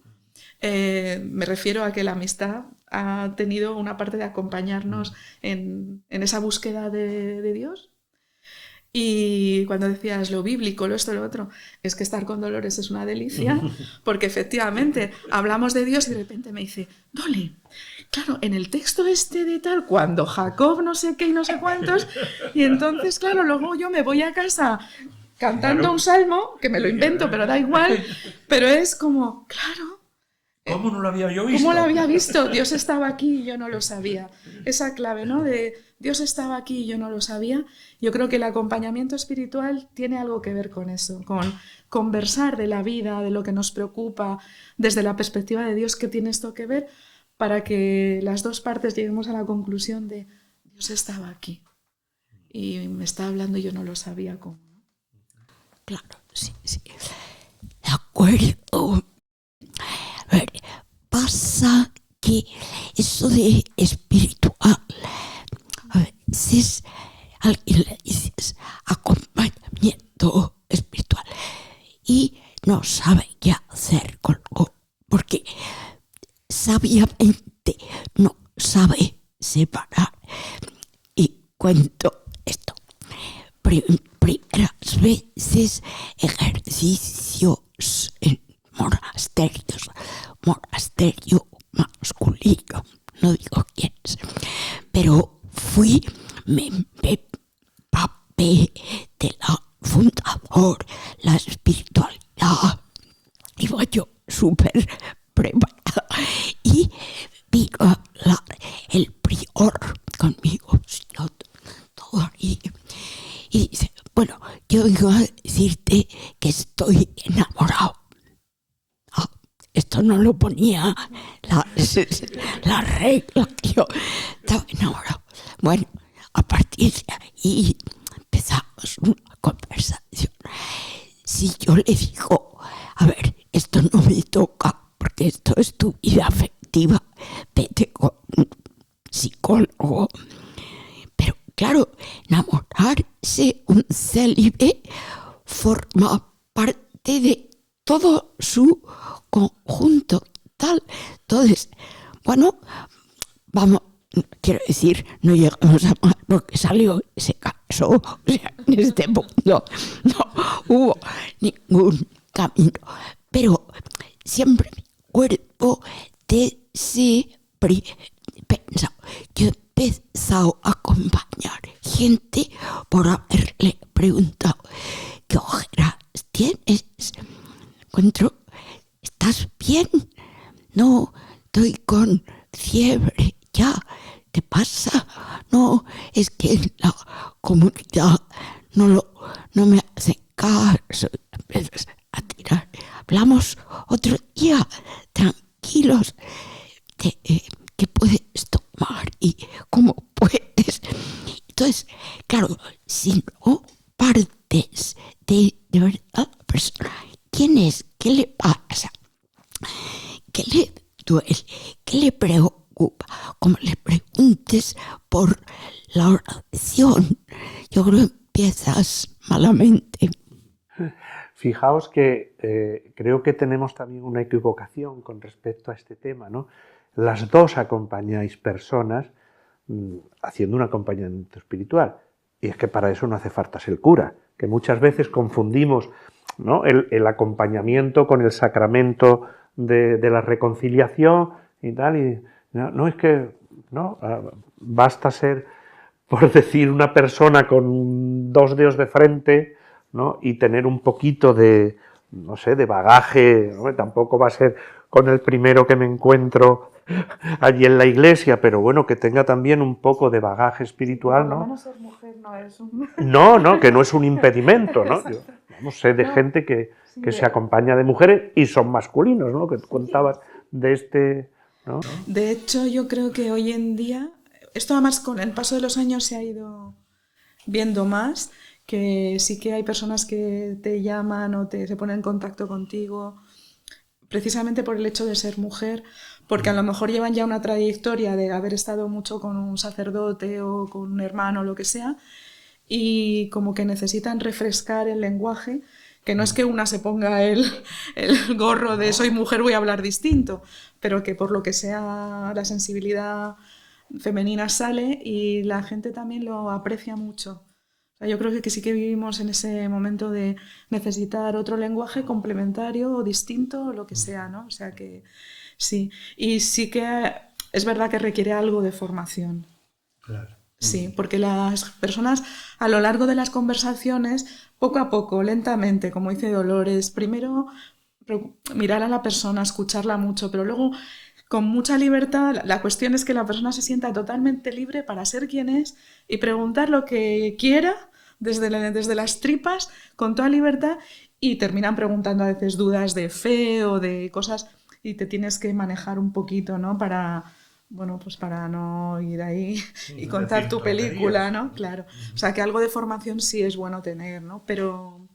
Speaker 3: Me refiero a que la amistad ha tenido una parte de acompañarnos en esa búsqueda de Dios. Y cuando decías lo bíblico, lo esto, lo otro, es que estar con Dolores es una delicia, porque efectivamente hablamos de Dios y de repente me dice, Dole, claro, en el texto este de tal, cuando Jacob no sé qué y no sé cuántos, y entonces, claro, luego yo me voy a casa cantando un salmo, que me lo invento, pero da igual, pero es como, claro,
Speaker 4: ¿cómo no lo había yo visto?
Speaker 3: ¿cómo lo había visto? Dios estaba aquí y yo no lo sabía. Esa clave, ¿no? De Dios estaba aquí y yo no lo sabía. Yo creo que el acompañamiento espiritual tiene algo que ver con eso, con conversar de la vida, de lo que nos preocupa, desde la perspectiva de Dios, ¿qué tiene esto que ver? Para que las dos partes lleguemos a la conclusión de Dios estaba aquí y me está hablando y yo no lo sabía cómo.
Speaker 2: Claro, sí. De acuerdo. A ver, pasa que eso de espiritual, a veces alguien le dices acompañamiento espiritual y no sabe qué hacer con algo, porque sabiamente no sabe separar. Y cuento esto. Primeras veces ejercicios en monasterio masculino, no digo quién es, pero me empapé de la fundador, la espiritualidad, iba yo súper preparada y vino a hablar el prior conmigo, todo ahí, y dice, bueno, yo iba a decirte que estoy enamorado. Esto no lo ponía la regla, que yo estaba enamorado. Bueno, a partir de ahí empezamos una conversación. Si yo le digo, a ver, esto no me toca, porque esto es tu vida afectiva, vete con un psicólogo. Pero claro, enamorarse, un célibe, forma parte de todo su conjunto tal. Entonces, bueno, vamos, quiero decir, no llegamos a más porque salió, se casó, o sea, en este mundo no hubo ningún camino, pero siempre me acuerdo de ese pensado. Yo he empezado a acompañar gente por haberle preguntado ¿qué ojeras tienes? Encuentro, ¿estás bien? No, estoy con fiebre, ya, ¿te pasa? No, es que la comunidad no me hace caso, empiezas a tirar. Hablamos otro día, tranquilos, ¿qué puedes tomar y cómo puedes? Entonces, claro, si no partes de verdad la persona. ¿Quién es? ¿Qué le pasa? ¿Qué le duele? ¿Qué le preocupa? Como le preguntes por la oración, yo creo que empiezas malamente.
Speaker 1: Fijaos que creo que tenemos también una equivocación con respecto a este tema, ¿no? Las dos acompañáis personas haciendo un acompañamiento espiritual. Y es que para eso no hace falta ser cura, que muchas veces confundimos, ¿no?, el acompañamiento con el sacramento de la reconciliación y tal. Y no es que no basta ser, por decir, una persona con 2 dedos de frente, ¿no?, y tener un poquito de, no sé, de bagaje, ¿no? Tampoco va a ser con el primero que me encuentro allí en la iglesia, pero bueno, que tenga también un poco de bagaje espiritual, ¿no?
Speaker 3: Por lo menos ser mujer no es un...
Speaker 1: No, que no es un impedimento, ¿no? Yo no sé de gente que se acompaña de mujeres y son masculinos, ¿no? Que contabas de este, ¿no?
Speaker 3: De hecho, yo creo que hoy en día, esto además con el paso de los años se ha ido viendo más, que sí que hay personas que te llaman o se ponen en contacto contigo precisamente por el hecho de ser mujer, porque a lo mejor llevan ya una trayectoria de haber estado mucho con un sacerdote o con un hermano o lo que sea, y como que necesitan refrescar el lenguaje, que no es que una se ponga el gorro de soy mujer, voy a hablar distinto, pero que por lo que sea la sensibilidad femenina sale y la gente también lo aprecia mucho. O sea, yo creo que sí que vivimos en ese momento de necesitar otro lenguaje complementario o distinto o lo que sea, ¿no? O sea que sí. Y sí que es verdad que requiere algo de formación.
Speaker 4: Claro.
Speaker 3: Sí, porque las personas a lo largo de las conversaciones, poco a poco, lentamente, como dice Dolores, primero mirar a la persona, escucharla mucho, pero luego con mucha libertad. La cuestión es que la persona se sienta totalmente libre para ser quien es y preguntar lo que quiera desde las tripas, con toda libertad, y terminan preguntando a veces dudas de fe o de cosas y te tienes que manejar un poquito, ¿no? Para no ir ahí y contar tu película, ¿no? Claro. O sea, que algo de formación sí es bueno tener, ¿no? Pero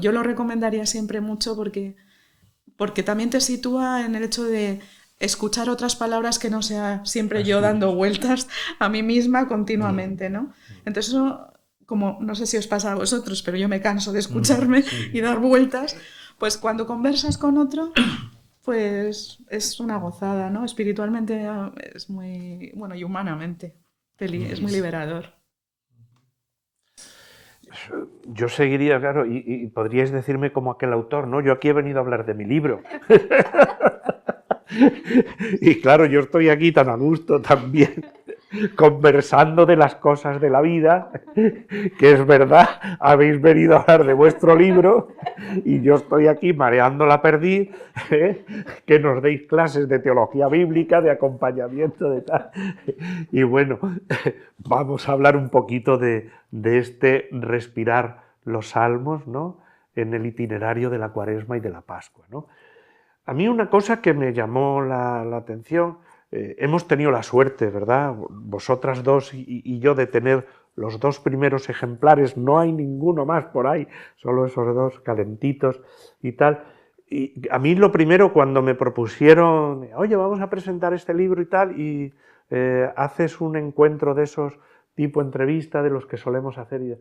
Speaker 3: yo lo recomendaría siempre mucho porque también te sitúa en el hecho de escuchar otras palabras que no sea siempre yo dando vueltas a mí misma continuamente, ¿no? Entonces eso, como no sé si os pasa a vosotros, pero yo me canso de escucharme y dar vueltas, pues cuando conversas con otro, pues es una gozada, ¿no? Espiritualmente es muy, bueno, y humanamente es muy liberador.
Speaker 1: Yo seguiría, claro, y podríais decirme como aquel autor, ¿no? Yo aquí he venido a hablar de mi libro. Y claro, yo estoy aquí tan a gusto también, conversando de las cosas de la vida, que es verdad, habéis venido a hablar de vuestro libro y yo estoy aquí mareando la perdiz, que nos deis clases de teología bíblica, de acompañamiento, de tal. Y bueno, vamos a hablar un poquito de este respirar los salmos, ¿no?, en el itinerario de la Cuaresma y de la Pascua, ¿no? A mí una cosa que me llamó la atención, hemos tenido la suerte, ¿verdad?, vosotras dos y yo, de tener los 2 primeros ejemplares, no hay ninguno más por ahí, solo esos 2 calentitos y tal. Y a mí lo primero, cuando me propusieron, oye, vamos a presentar este libro y tal, y haces un encuentro de esos tipo entrevista de los que solemos hacer,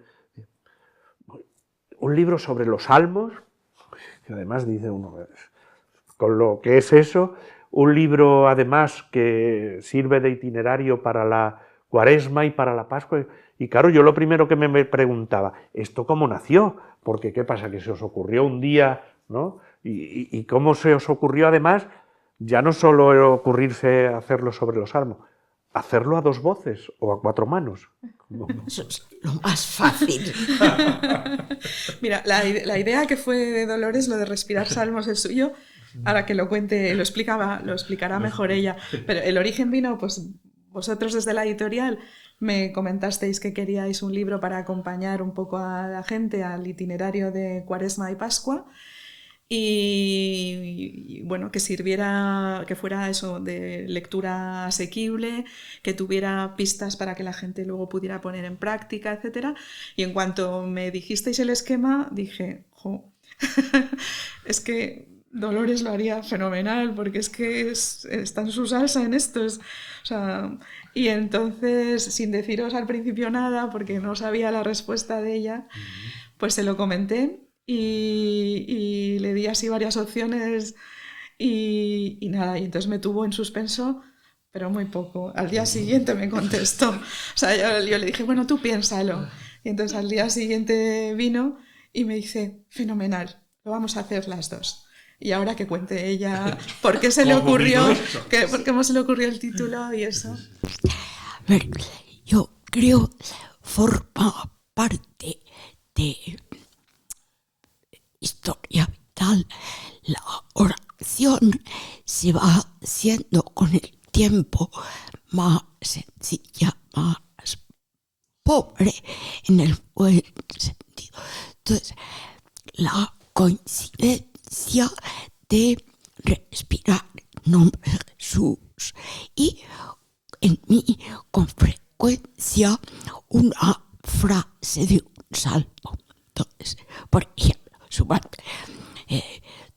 Speaker 1: un libro sobre los salmos, que además dice uno, con lo que es eso, un libro además que sirve de itinerario para la Cuaresma y para la Pascua. Y claro, yo lo primero que me preguntaba, ¿esto cómo nació? Porque ¿qué pasa? ¿Que se os ocurrió un día, ¿no? ¿Y cómo se os ocurrió además, ya no solo ocurrirse hacerlo sobre los salmos, hacerlo a 2 voces o a 4 manos?
Speaker 2: Eso es lo más fácil.
Speaker 3: Mira, la idea que fue de Dolores, lo de respirar salmos, el suyo, ahora que lo cuente, lo explicará mejor ella. Pero el origen vino, pues vosotros desde la editorial me comentasteis que queríais un libro para acompañar un poco a la gente al itinerario de Cuaresma y Pascua. Y bueno, que sirviera, que fuera eso de lectura asequible, que tuviera pistas para que la gente luego pudiera poner en práctica, etcétera. Y en cuanto me dijisteis el esquema, dije, jo, es que Dolores lo haría fenomenal, porque es que está en su salsa en esto. O sea, y entonces, sin deciros al principio nada, porque no sabía la respuesta de ella, pues se lo comenté y le di así varias opciones y nada, y entonces me tuvo en suspenso, pero muy poco. Al día siguiente me contestó. O sea, yo le dije, bueno, tú piénsalo. Y entonces al día siguiente vino y me dice, fenomenal, lo vamos a hacer las dos. Y ahora que cuente ella por qué se le ocurrió, por qué se le ocurrió el título y eso.
Speaker 2: A ver, yo creo forma parte de historia vital. La oración se va haciendo con el tiempo más sencilla, más pobre en el buen sentido. Entonces, la coincidencia de respirar en nombre de Jesús y en mí con frecuencia una frase de un salmo. Entonces, por ejemplo, su parte,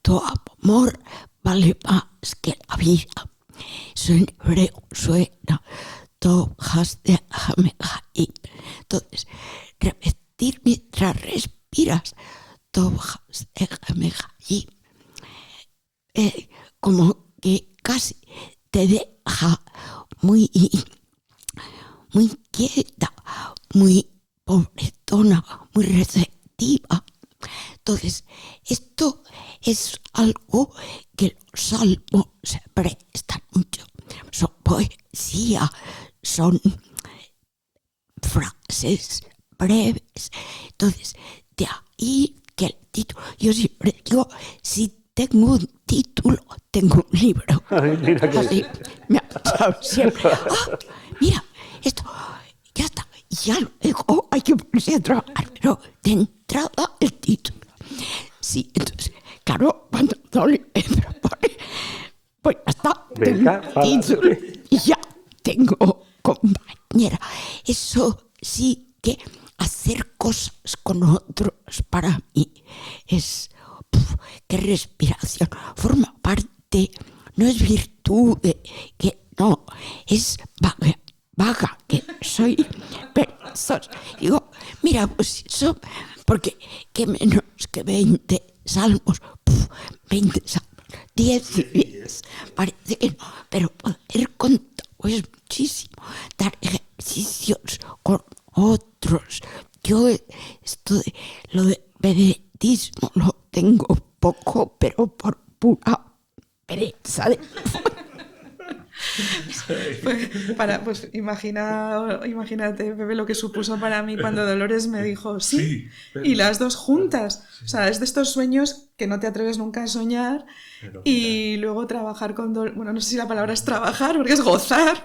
Speaker 2: tu amor vale más que la vida. Eso en hebreo suena to hasde hamehaim. Entonces, repetir mientras respiras to hasde hamehaim, como que casi te deja muy quieta, muy pobretona, muy receptiva. Entonces, esto es algo que los salmos se prestan mucho. Son poesía, son frases breves. Entonces, de ahí que el título, yo siempre digo, si tengo un título, tengo un libro.
Speaker 1: Ay, mira que...
Speaker 2: Así me ha pasado siempre. Mira, esto, ya está, ya luego hay que ponerse a trabajar, pero de entrada el título. Sí, entonces, claro, cuando no le propone, pues ya está,
Speaker 1: Venga,
Speaker 2: tengo título y ya tengo compañera. Eso sí que hacer cosas con otros para mí es... qué respiración, forma parte, no es virtud, que no, es vaga que soy perezosa. Digo, mira, pues eso, porque que menos que 20 salmos, 20 salmos, 10 y 10, parece que no, pero poder contar es muchísimo, dar ejercicios con otros. Yo esto de lo de vedetismo lo tengo poco, pero por pura pereza de...
Speaker 3: Pues imagínate, Pepe, lo que supuso para mí cuando Dolores me dijo sí, y las dos juntas. O sea, es de estos sueños que no te atreves nunca a soñar, y luego trabajar con bueno, no sé si la palabra es trabajar, porque es gozar.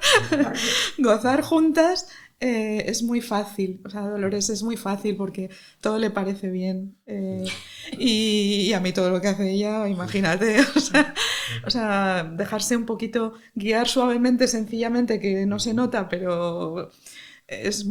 Speaker 3: Gozar juntas. Es muy fácil, o sea, Dolores es muy fácil porque todo le parece bien, y a mí todo lo que hace ella, imagínate, o sea, dejarse un poquito guiar suavemente, sencillamente, que no se nota, pero es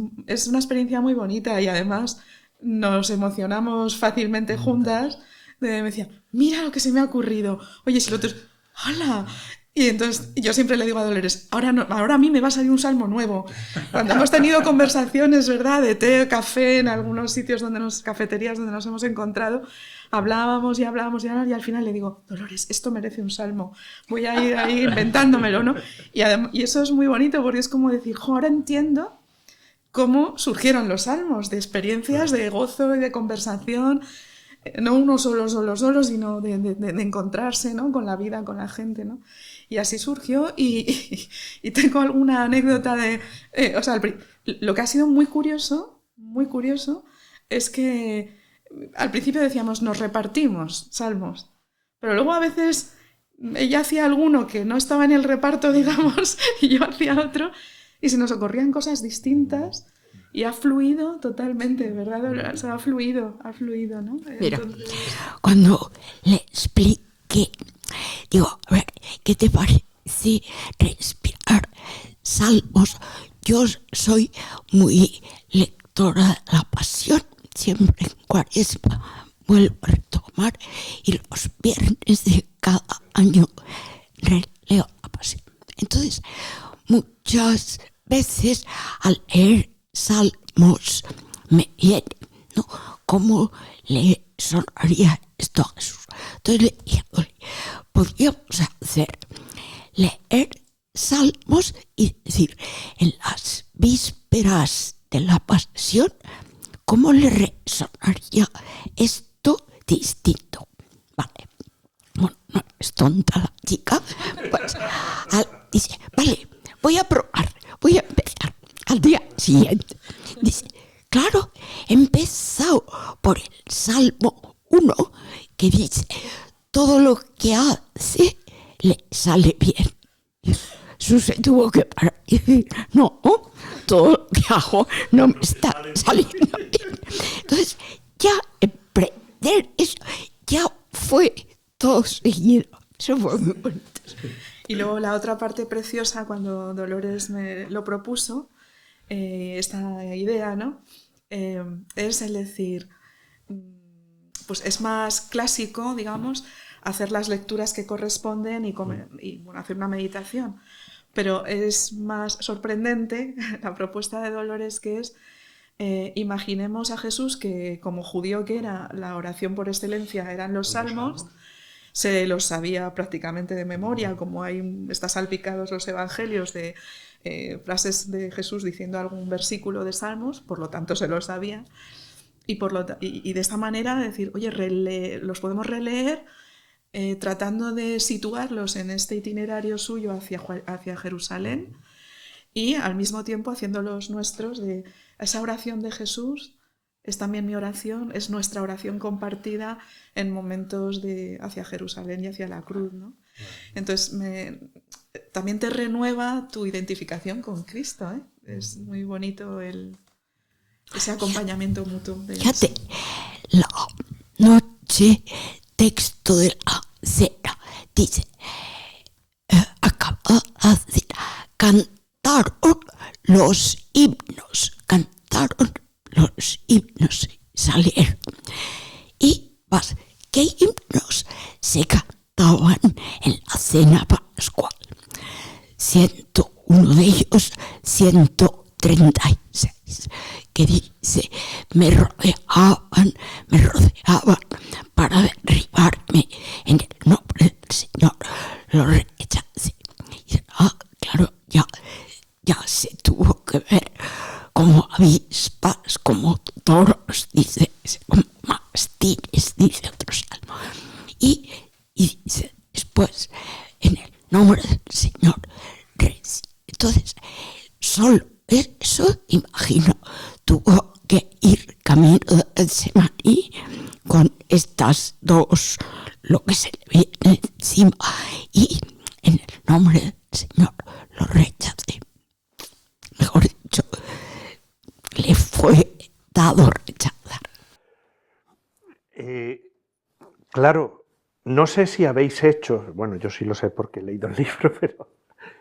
Speaker 3: una experiencia muy bonita, y además nos emocionamos fácilmente juntas. Me decía, mira lo que se me ha ocurrido, oye, si lo otro... ¡Hala! Y entonces yo siempre le digo a Dolores, ahora a mí me va a salir un salmo nuevo. Cuando hemos tenido conversaciones, ¿verdad?, de té, café, en algunos sitios, cafeterías donde nos hemos encontrado, hablábamos y al final le digo, Dolores, esto merece un salmo, voy a ir ahí inventándomelo, ¿no? Y eso es muy bonito, porque es como decir, ahora entiendo cómo surgieron los salmos, de experiencias, de gozo y de conversación, no uno solo, sino de encontrarse, ¿no?, con la vida, con la gente, ¿no? Y así surgió, y tengo alguna anécdota de... o sea, lo que ha sido muy curioso, es que al principio decíamos, nos repartimos salmos, pero luego a veces ella hacía alguno que no estaba en el reparto, digamos, y yo hacía otro, y se nos ocurrían cosas distintas, y ha fluido totalmente, ¿verdad? O sea, ha fluido, ¿no?
Speaker 2: Mira, cuando le expliqué digo, a ver, ¿qué te parece respirar salmos? Yo soy muy lectora de la Pasión, siempre en Cuaresma vuelvo a retomar y los viernes de cada año releo la Pasión. Entonces, muchas veces al leer salmos me viene, ¿no? ¿Cómo le sonaría esto a Jesús? Entonces le dije, podríamos hacer leer salmos y decir, en las vísperas de la Pasión, ¿cómo le resonaría esto distinto? Vale. Bueno, no es tonta la chica. Pues dice, vale, voy a probar, voy a empezar. Al día siguiente, dice, claro, he empezado por el Salmo 1, que dice, todo lo que hace le sale bien. Jesús se tuvo que parar y decir, no, todo lo que hago no me está saliendo bien. Entonces, ya emprender eso, ya fue todo seguido. Eso fue muy bonito.
Speaker 3: Y luego la otra parte preciosa, cuando Dolores me lo propuso, esta idea, ¿no? Es el decir, pues es más clásico, digamos, hacer las lecturas que corresponden y bueno, hacer una meditación. Pero es más sorprendente la propuesta de Dolores, que es, imaginemos a Jesús que, como judío que era, la oración por excelencia eran los salmos, se los sabía prácticamente de memoria, como están salpicados los evangelios de frases de Jesús diciendo algún versículo de salmos, por lo tanto se los sabía, y de esta manera decir, oye, los podemos releer, tratando de situarlos en este itinerario suyo hacia Jerusalén y al mismo tiempo haciéndolos nuestros. De esa oración de Jesús es también mi oración, es nuestra oración compartida en momentos hacia Jerusalén y hacia la cruz, ¿no? Entonces también te renueva tu identificación con Cristo, ¿eh? Es muy bonito ese acompañamiento mutuo.
Speaker 2: Fíjate, la noche, texto de la cena, dice, acaba de decir, cantaron los himnos, salieron. Y ¿qué himnos se cantaban en la cena pascual? 101 de ellos, 136, que dice, me rodeaban para derribarme, en el nombre del Señor lo rechacé. Y claro, ya se tuvo que ver como avispas, como toros, dice, como mastines, dice otro salmo. Y dice después, en el nombre del Señor, entonces, solo eso, imagino, tuvo que ir camino de Semaní con estas dos, lo que se le viene encima, y en el nombre del Señor lo rechacé. Mejor dicho, le fue dado rechazar.
Speaker 1: Claro, no sé si habéis hecho, bueno, yo sí lo sé porque he leído el libro, pero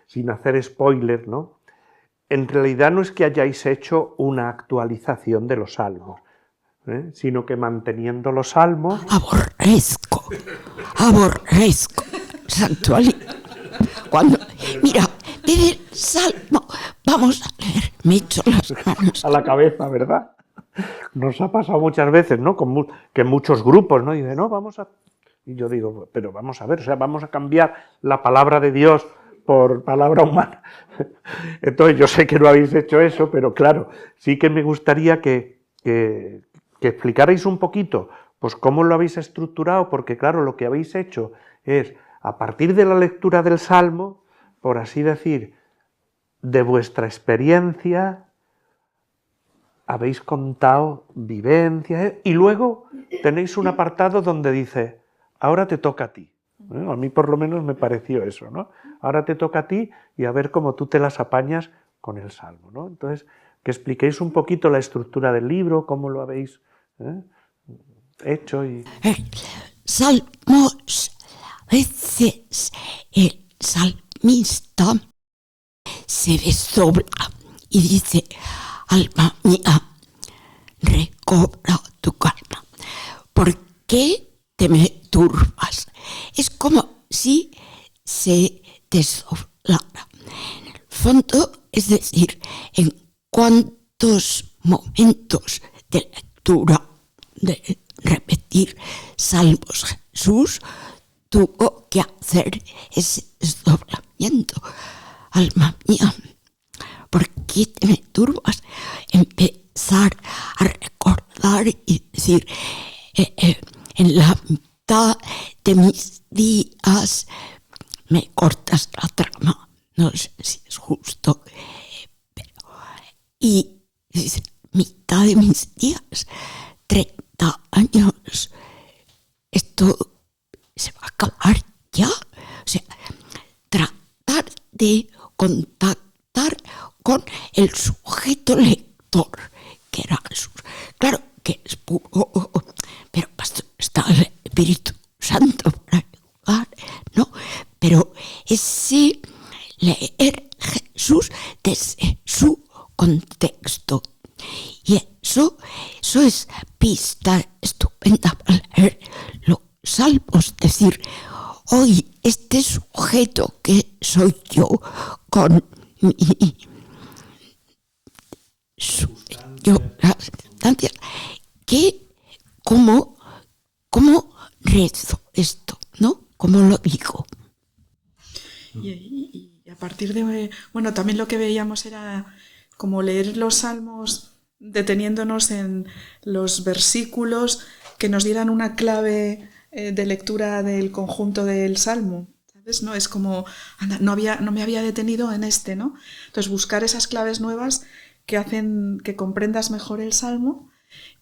Speaker 1: sin hacer spoiler, ¿no? En realidad no es que hayáis hecho una actualización de los salmos, sino que manteniendo los salmos...
Speaker 2: Aborrezco esa actualidad. Cuando, mira, desde el salmo, vamos a leer, me echo las manos
Speaker 1: a la cabeza, ¿verdad? Nos ha pasado muchas veces, ¿no? Que muchos grupos, ¿no? Dicen, no, vamos a... Y yo digo, pero vamos a ver, o sea, vamos a cambiar la palabra de Dios por palabra humana. Entonces, yo sé que no habéis hecho eso, pero claro, sí que me gustaría que explicarais un poquito, pues cómo lo habéis estructurado, porque claro, lo que habéis hecho es, a partir de la lectura del Salmo, por así decir, de vuestra experiencia, habéis contado vivencias, y luego tenéis un apartado donde dice, ahora te toca a ti. A mí por lo menos me pareció eso, ¿no? Ahora te toca a ti y a ver cómo tú te las apañas con el Salmo, ¿no? Entonces, que expliquéis un poquito la estructura del libro, cómo lo habéis hecho. Y...
Speaker 2: Salmos veces el salmista se desdobla y dice: alma mía, recobra tu calma. ¿Por qué te me turbas? Es como si se desdoblara. En el fondo, es decir, en cuántos momentos de lectura, de repetir salmos, Jesús tuvo que hacer ese desdoblamiento. Alma mía, ¿por qué te me turbas? Empezar a recordar y decir: en la mitad de mis días me cortas la trama. No sé si es justo, pero... Y dice: mitad de mis días, 30 años, esto se va a acabar ya. O sea, tratar de contactar con el sujeto lector, que era Jesús. Claro que es puro, pero pastor, está el Espíritu Santo para ayudar, ¿no? Pero ese leer Jesús desde su contexto. Y eso es pista estupenda para leer los salmos. Es decir, hoy este sujeto que soy yo, con mi circunstancias, ¿cómo rezo esto? ¿No? ¿Cómo lo digo?
Speaker 3: Y a partir de... Bueno, también lo que veíamos era como leer los salmos deteniéndonos en los versículos que nos dieran una clave de lectura del conjunto del salmo, ¿sabes? ¿No? Es como, anda, no me había detenido en este, ¿no? Entonces buscar esas claves nuevas que hacen que comprendas mejor el salmo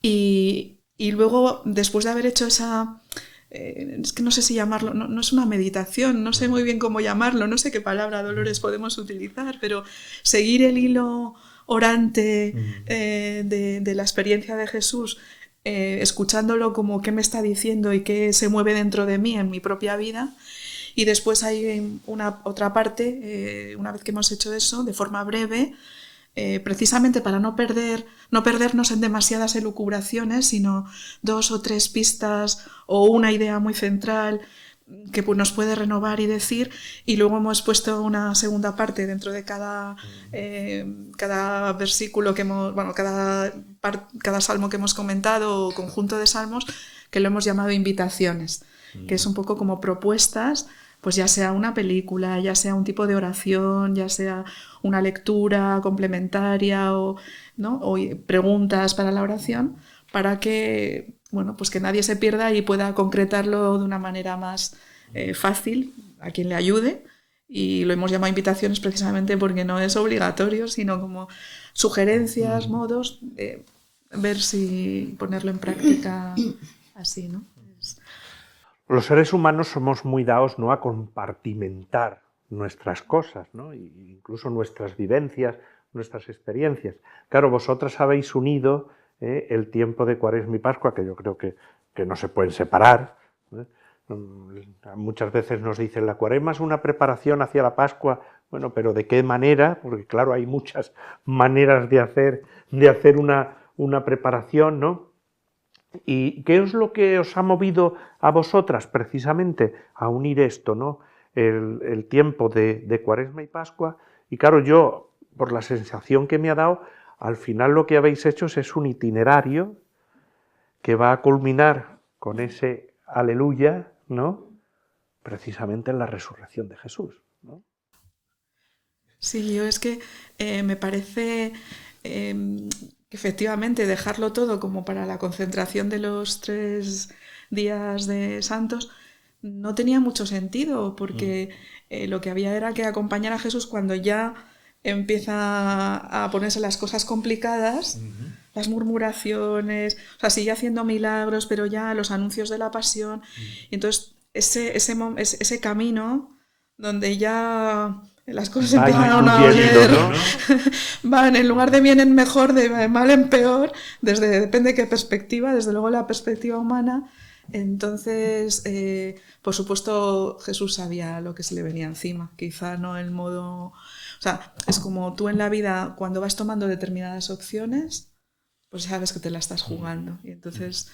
Speaker 3: y luego, después de haber hecho esa... es que no sé si llamarlo, no es una meditación, no sé muy bien cómo llamarlo, no sé qué palabra, Dolores, podemos utilizar, pero seguir el hilo orante de la experiencia de Jesús, escuchándolo como qué me está diciendo y qué se mueve dentro de mí en mi propia vida. Y después hay otra parte, una vez que hemos hecho eso, de forma breve, precisamente para no perdernos en demasiadas elucubraciones, sino 2 o 3 pistas o una idea muy central que nos puede renovar y decir, y luego hemos puesto una segunda parte dentro de cada versículo que hemos, bueno, cada salmo que hemos comentado o conjunto de salmos, que lo hemos llamado invitaciones, que es un poco como propuestas, pues ya sea una película, ya sea un tipo de oración, ya sea una lectura complementaria o, ¿no? O preguntas para la oración, para que, bueno, pues que nadie se pierda y pueda concretarlo de una manera más fácil a quien le ayude. Y lo hemos llamado invitaciones precisamente porque no es obligatorio, sino como sugerencias, modos, ver si ponerlo en práctica así, ¿no?
Speaker 1: Los seres humanos somos muy dados, ¿no?, a compartimentar nuestras cosas, ¿no?, incluso nuestras vivencias, nuestras experiencias. Claro, vosotras habéis unido el tiempo de Cuaresma y Pascua, que yo creo que no se pueden separar. Muchas veces nos dicen, la Cuaresma es una preparación hacia la Pascua. Bueno, pero ¿de qué manera? Porque claro, hay muchas maneras de hacer una preparación, ¿no? ¿Y qué es lo que os ha movido a vosotras precisamente a unir esto, ¿no?, el tiempo de Cuaresma y Pascua? Y claro, yo, por la sensación que me ha dado, al final lo que habéis hecho es un itinerario que va a culminar con ese aleluya, ¿no?, precisamente en la resurrección de Jesús, ¿no?
Speaker 3: Sí, yo es que me parece... efectivamente, dejarlo todo como para la concentración de los 3 días de Santos no tenía mucho sentido, porque lo que había era que acompañar a Jesús cuando ya empieza a ponerse las cosas complicadas, las murmuraciones, o sea, sigue haciendo milagros, pero ya los anuncios de la pasión, y entonces ese camino donde ya... las cosas empiezan a oler, ¿no? Van, en lugar de bien en mejor, de mal en peor, depende de qué perspectiva, desde luego la perspectiva humana, Entonces, por supuesto, Jesús sabía lo que se le venía encima, quizá no el modo... O sea, es como tú en la vida, cuando vas tomando determinadas opciones, pues sabes que te la estás jugando. Y entonces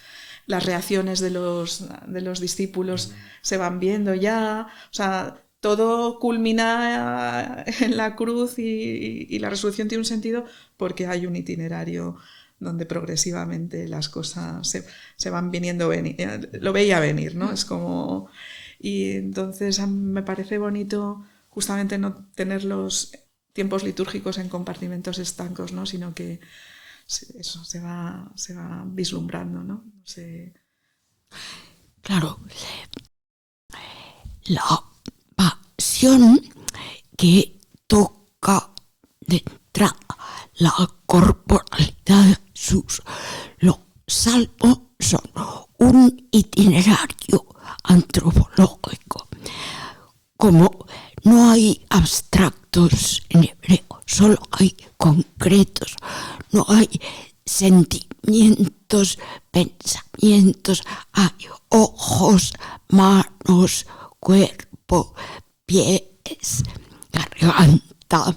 Speaker 3: las reacciones de los discípulos se van viendo ya. O sea, todo culmina en la cruz y la resurrección tiene un sentido porque hay un itinerario donde progresivamente las cosas se van viniendo venir. Lo veía venir, ¿no? Es como... Y entonces me parece bonito justamente no tener los tiempos litúrgicos en compartimentos estancos, ¿no? Sino que eso se va vislumbrando, ¿no?
Speaker 2: Claro, la pasión que toca de entrada la corporalidad de Jesús. Los salmos son un itinerario antropológico. Como no hay abstractos en hebreo, solo hay concretos, no hay sentimientos, pensamientos, hay ojos, manos, cuerpo, pies, garganta.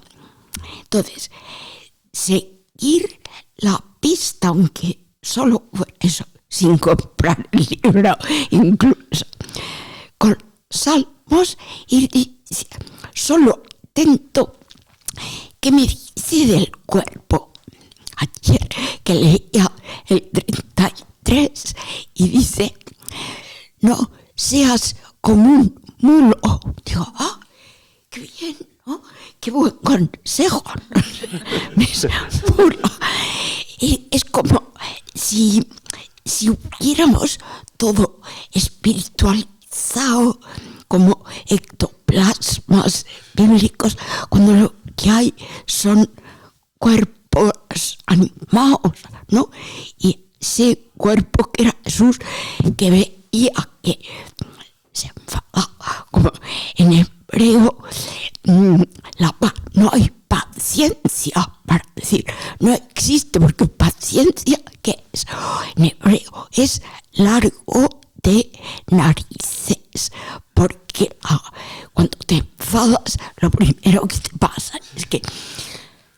Speaker 2: Entonces, seguir la pista, aunque solo eso, sin comprar el libro, incluso con salmos, y dice, solo atento, ¿qué me dice del cuerpo? Ayer que leía el 33 y dice, no seas como un mulo. Digo, qué bien, ¿no? Qué buen consejo. Y es como si hubiéramos todo espiritualizado como ectoplasmas bíblicos, cuando lo que hay son cuerpos animados, ¿no? Y ese cuerpo que era Jesús, que veía que se enfadaba, como en hebreo, no hay paciencia para decir, no existe, porque paciencia, ¿qué es? En hebreo es largo de narices, porque cuando te enfadas, lo primero que te pasa es que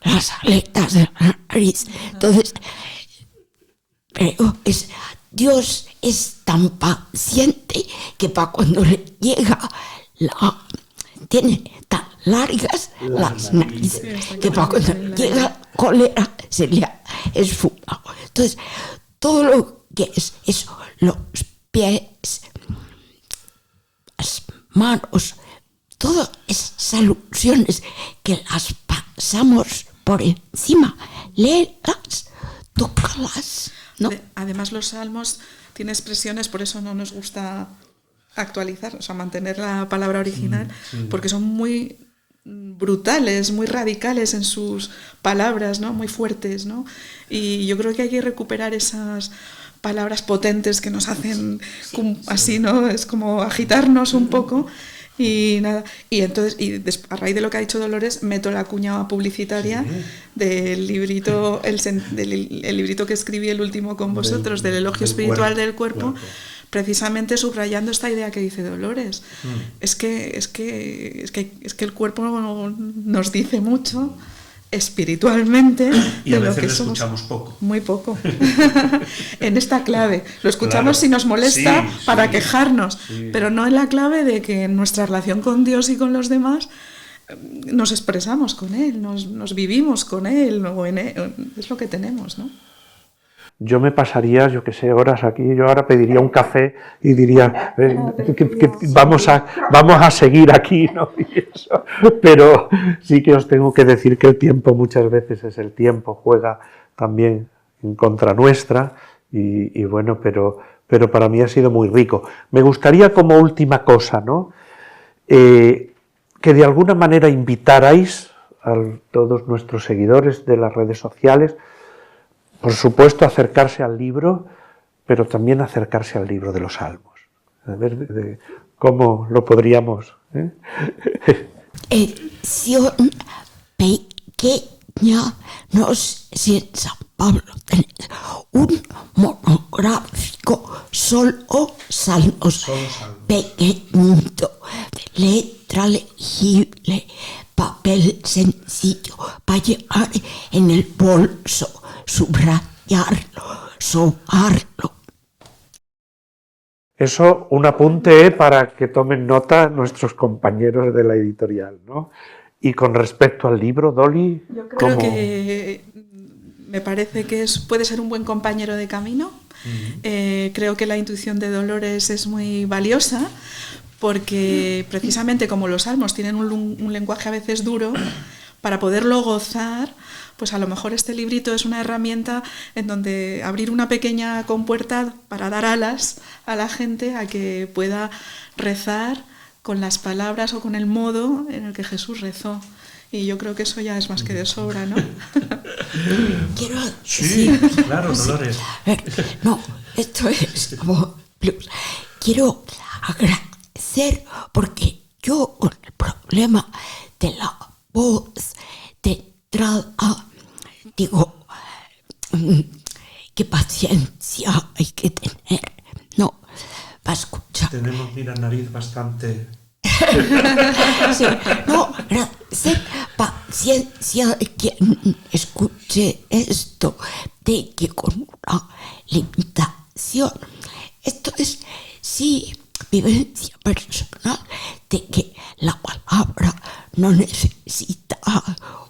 Speaker 2: las aletas de la nariz. Entonces, pero Dios es tan paciente que para cuando le llega tiene tan largas las narices que para cuando llega cólera se le ha esfumado. Entonces, todo lo que es eso, los pies, las manos, todas esas alusiones que las pasamos por encima, léelas, tócalas, ¿no?
Speaker 3: Además, los salmos tienen expresiones, por eso no nos gusta actualizar, o sea, mantener la palabra original, porque son muy brutales, muy radicales en sus palabras, ¿no? Muy fuertes, ¿no? Y yo creo que hay que recuperar esas palabras potentes que nos hacen así, ¿no? Es como agitarnos un poco. Y nada, y entonces, a raíz de lo que ha dicho Dolores, meto la cuña publicitaria del librito, el librito que escribí el último con vosotros, del elogio espiritual del cuerpo, precisamente subrayando esta idea que dice Dolores. Es que el cuerpo nos dice mucho espiritualmente
Speaker 4: y a
Speaker 3: de
Speaker 4: veces
Speaker 3: lo que
Speaker 4: lo
Speaker 3: somos.
Speaker 4: escuchamos poco.
Speaker 3: Muy poco. En esta clave. Lo escuchamos si nos molesta para quejarnos, pero no en la clave de que en nuestra relación con Dios y con los demás nos expresamos con Él, nos vivimos con Él, es lo que tenemos, ¿no?
Speaker 1: Yo me pasaría, yo qué sé, horas aquí. Yo ahora pediría un café y diría que vamos a seguir aquí, ¿no? Y eso. Pero sí que os tengo que decir que el tiempo muchas veces es el tiempo, juega también en contra nuestra y bueno, pero para mí ha sido muy rico. Me gustaría como última cosa, ¿no? Que de alguna manera invitarais a todos nuestros seguidores de las redes sociales, por supuesto, acercarse al libro, pero también acercarse al libro de los Salmos. A ver cómo lo podríamos... Edición pequeña
Speaker 2: no sé si en San Pablo tenéis un monográfico solo salmos, pequeñito, de letra legible, papel sencillo para llevar en el bolso, subrayarlo, sobarlo.
Speaker 1: Eso, un apunte para que tomen nota nuestros compañeros de la editorial, ¿no? Y con respecto al libro, Dolly,
Speaker 3: yo creo que me parece que puede ser un buen compañero de camino. Creo que la intuición de Dolores es muy valiosa porque precisamente como los salmos tienen un lenguaje a veces duro, para poderlo gozar, pues a lo mejor este librito es una herramienta en donde abrir una pequeña compuerta para dar alas a la gente a que pueda rezar con las palabras o con el modo en el que Jesús rezó. Y yo creo que eso ya es más que de sobra, ¿no?
Speaker 2: Quiero
Speaker 4: Sí, claro, Dolores.
Speaker 2: No, esto es como plus. Quiero agradecer porque yo con el problema de la voz de entrada digo, qué paciencia hay que tener, ¿no? Para escuchar.
Speaker 4: Tenemos, mira, nariz bastante...
Speaker 2: Sí, no, agradecer paciencia de quien escuche esto, de que con una limitación, esto es, sí, vivencia personal, de que la palabra no necesita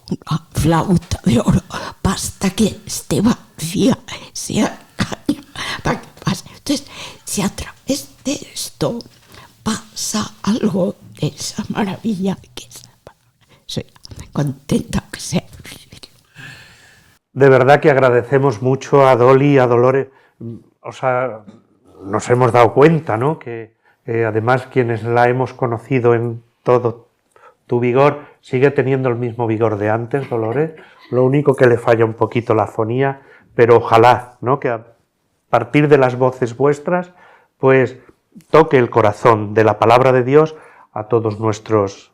Speaker 2: una flauta de oro, basta que esté vacía, sea caña, para que pase. Entonces, si a través de esto pasa algo de esa maravilla que es la palabra, soy contenta que sea.
Speaker 1: de verdad que agradecemos mucho a Dolly y a Dolores. O sea, nos hemos dado cuenta, ¿no?, que además quienes la hemos conocido en todo tu vigor, sigue teniendo el mismo vigor de antes, Dolores. Lo único que le falla un poquito la fonía, pero ojalá, ¿no?, que a partir de las voces vuestras, pues toque el corazón de la palabra de Dios a todos nuestros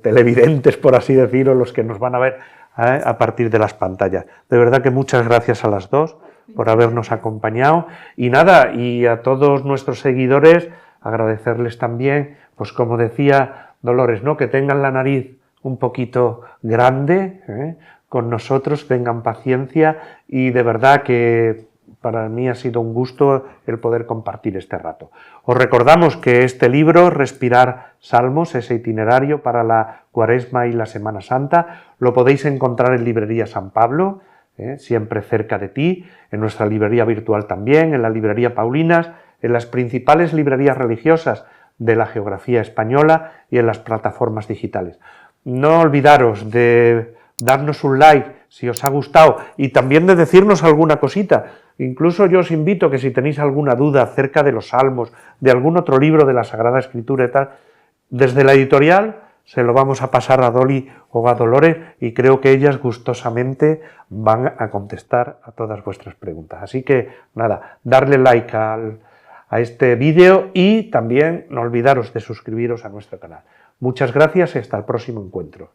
Speaker 1: televidentes, por así decirlo, los que nos van a ver a partir de las pantallas. De verdad que muchas gracias a las dos por habernos acompañado. Y nada, y a todos nuestros seguidores, agradecerles también, pues como decía Dolores, ¿no?, que tengan la nariz un poquito grande con nosotros, tengan paciencia, y de verdad que para mí ha sido un gusto el poder compartir este rato. Os recordamos que este libro, Respirar Salmos, ese itinerario para la Cuaresma y la Semana Santa, lo podéis encontrar en Librería San Pablo, siempre cerca de ti, en nuestra librería virtual también, en la Librería Paulinas, en las principales librerías religiosas de la geografía española y en las plataformas digitales. No olvidaros de darnos un like si os ha gustado y también de decirnos alguna cosita. Incluso yo os invito que si tenéis alguna duda acerca de los Salmos, de algún otro libro de la Sagrada Escritura y tal, desde la editorial se lo vamos a pasar a Dolly o a Dolores y creo que ellas gustosamente van a contestar a todas vuestras preguntas. Así que nada, darle like a este vídeo y también no olvidaros de suscribiros a nuestro canal. Muchas gracias y hasta el próximo encuentro.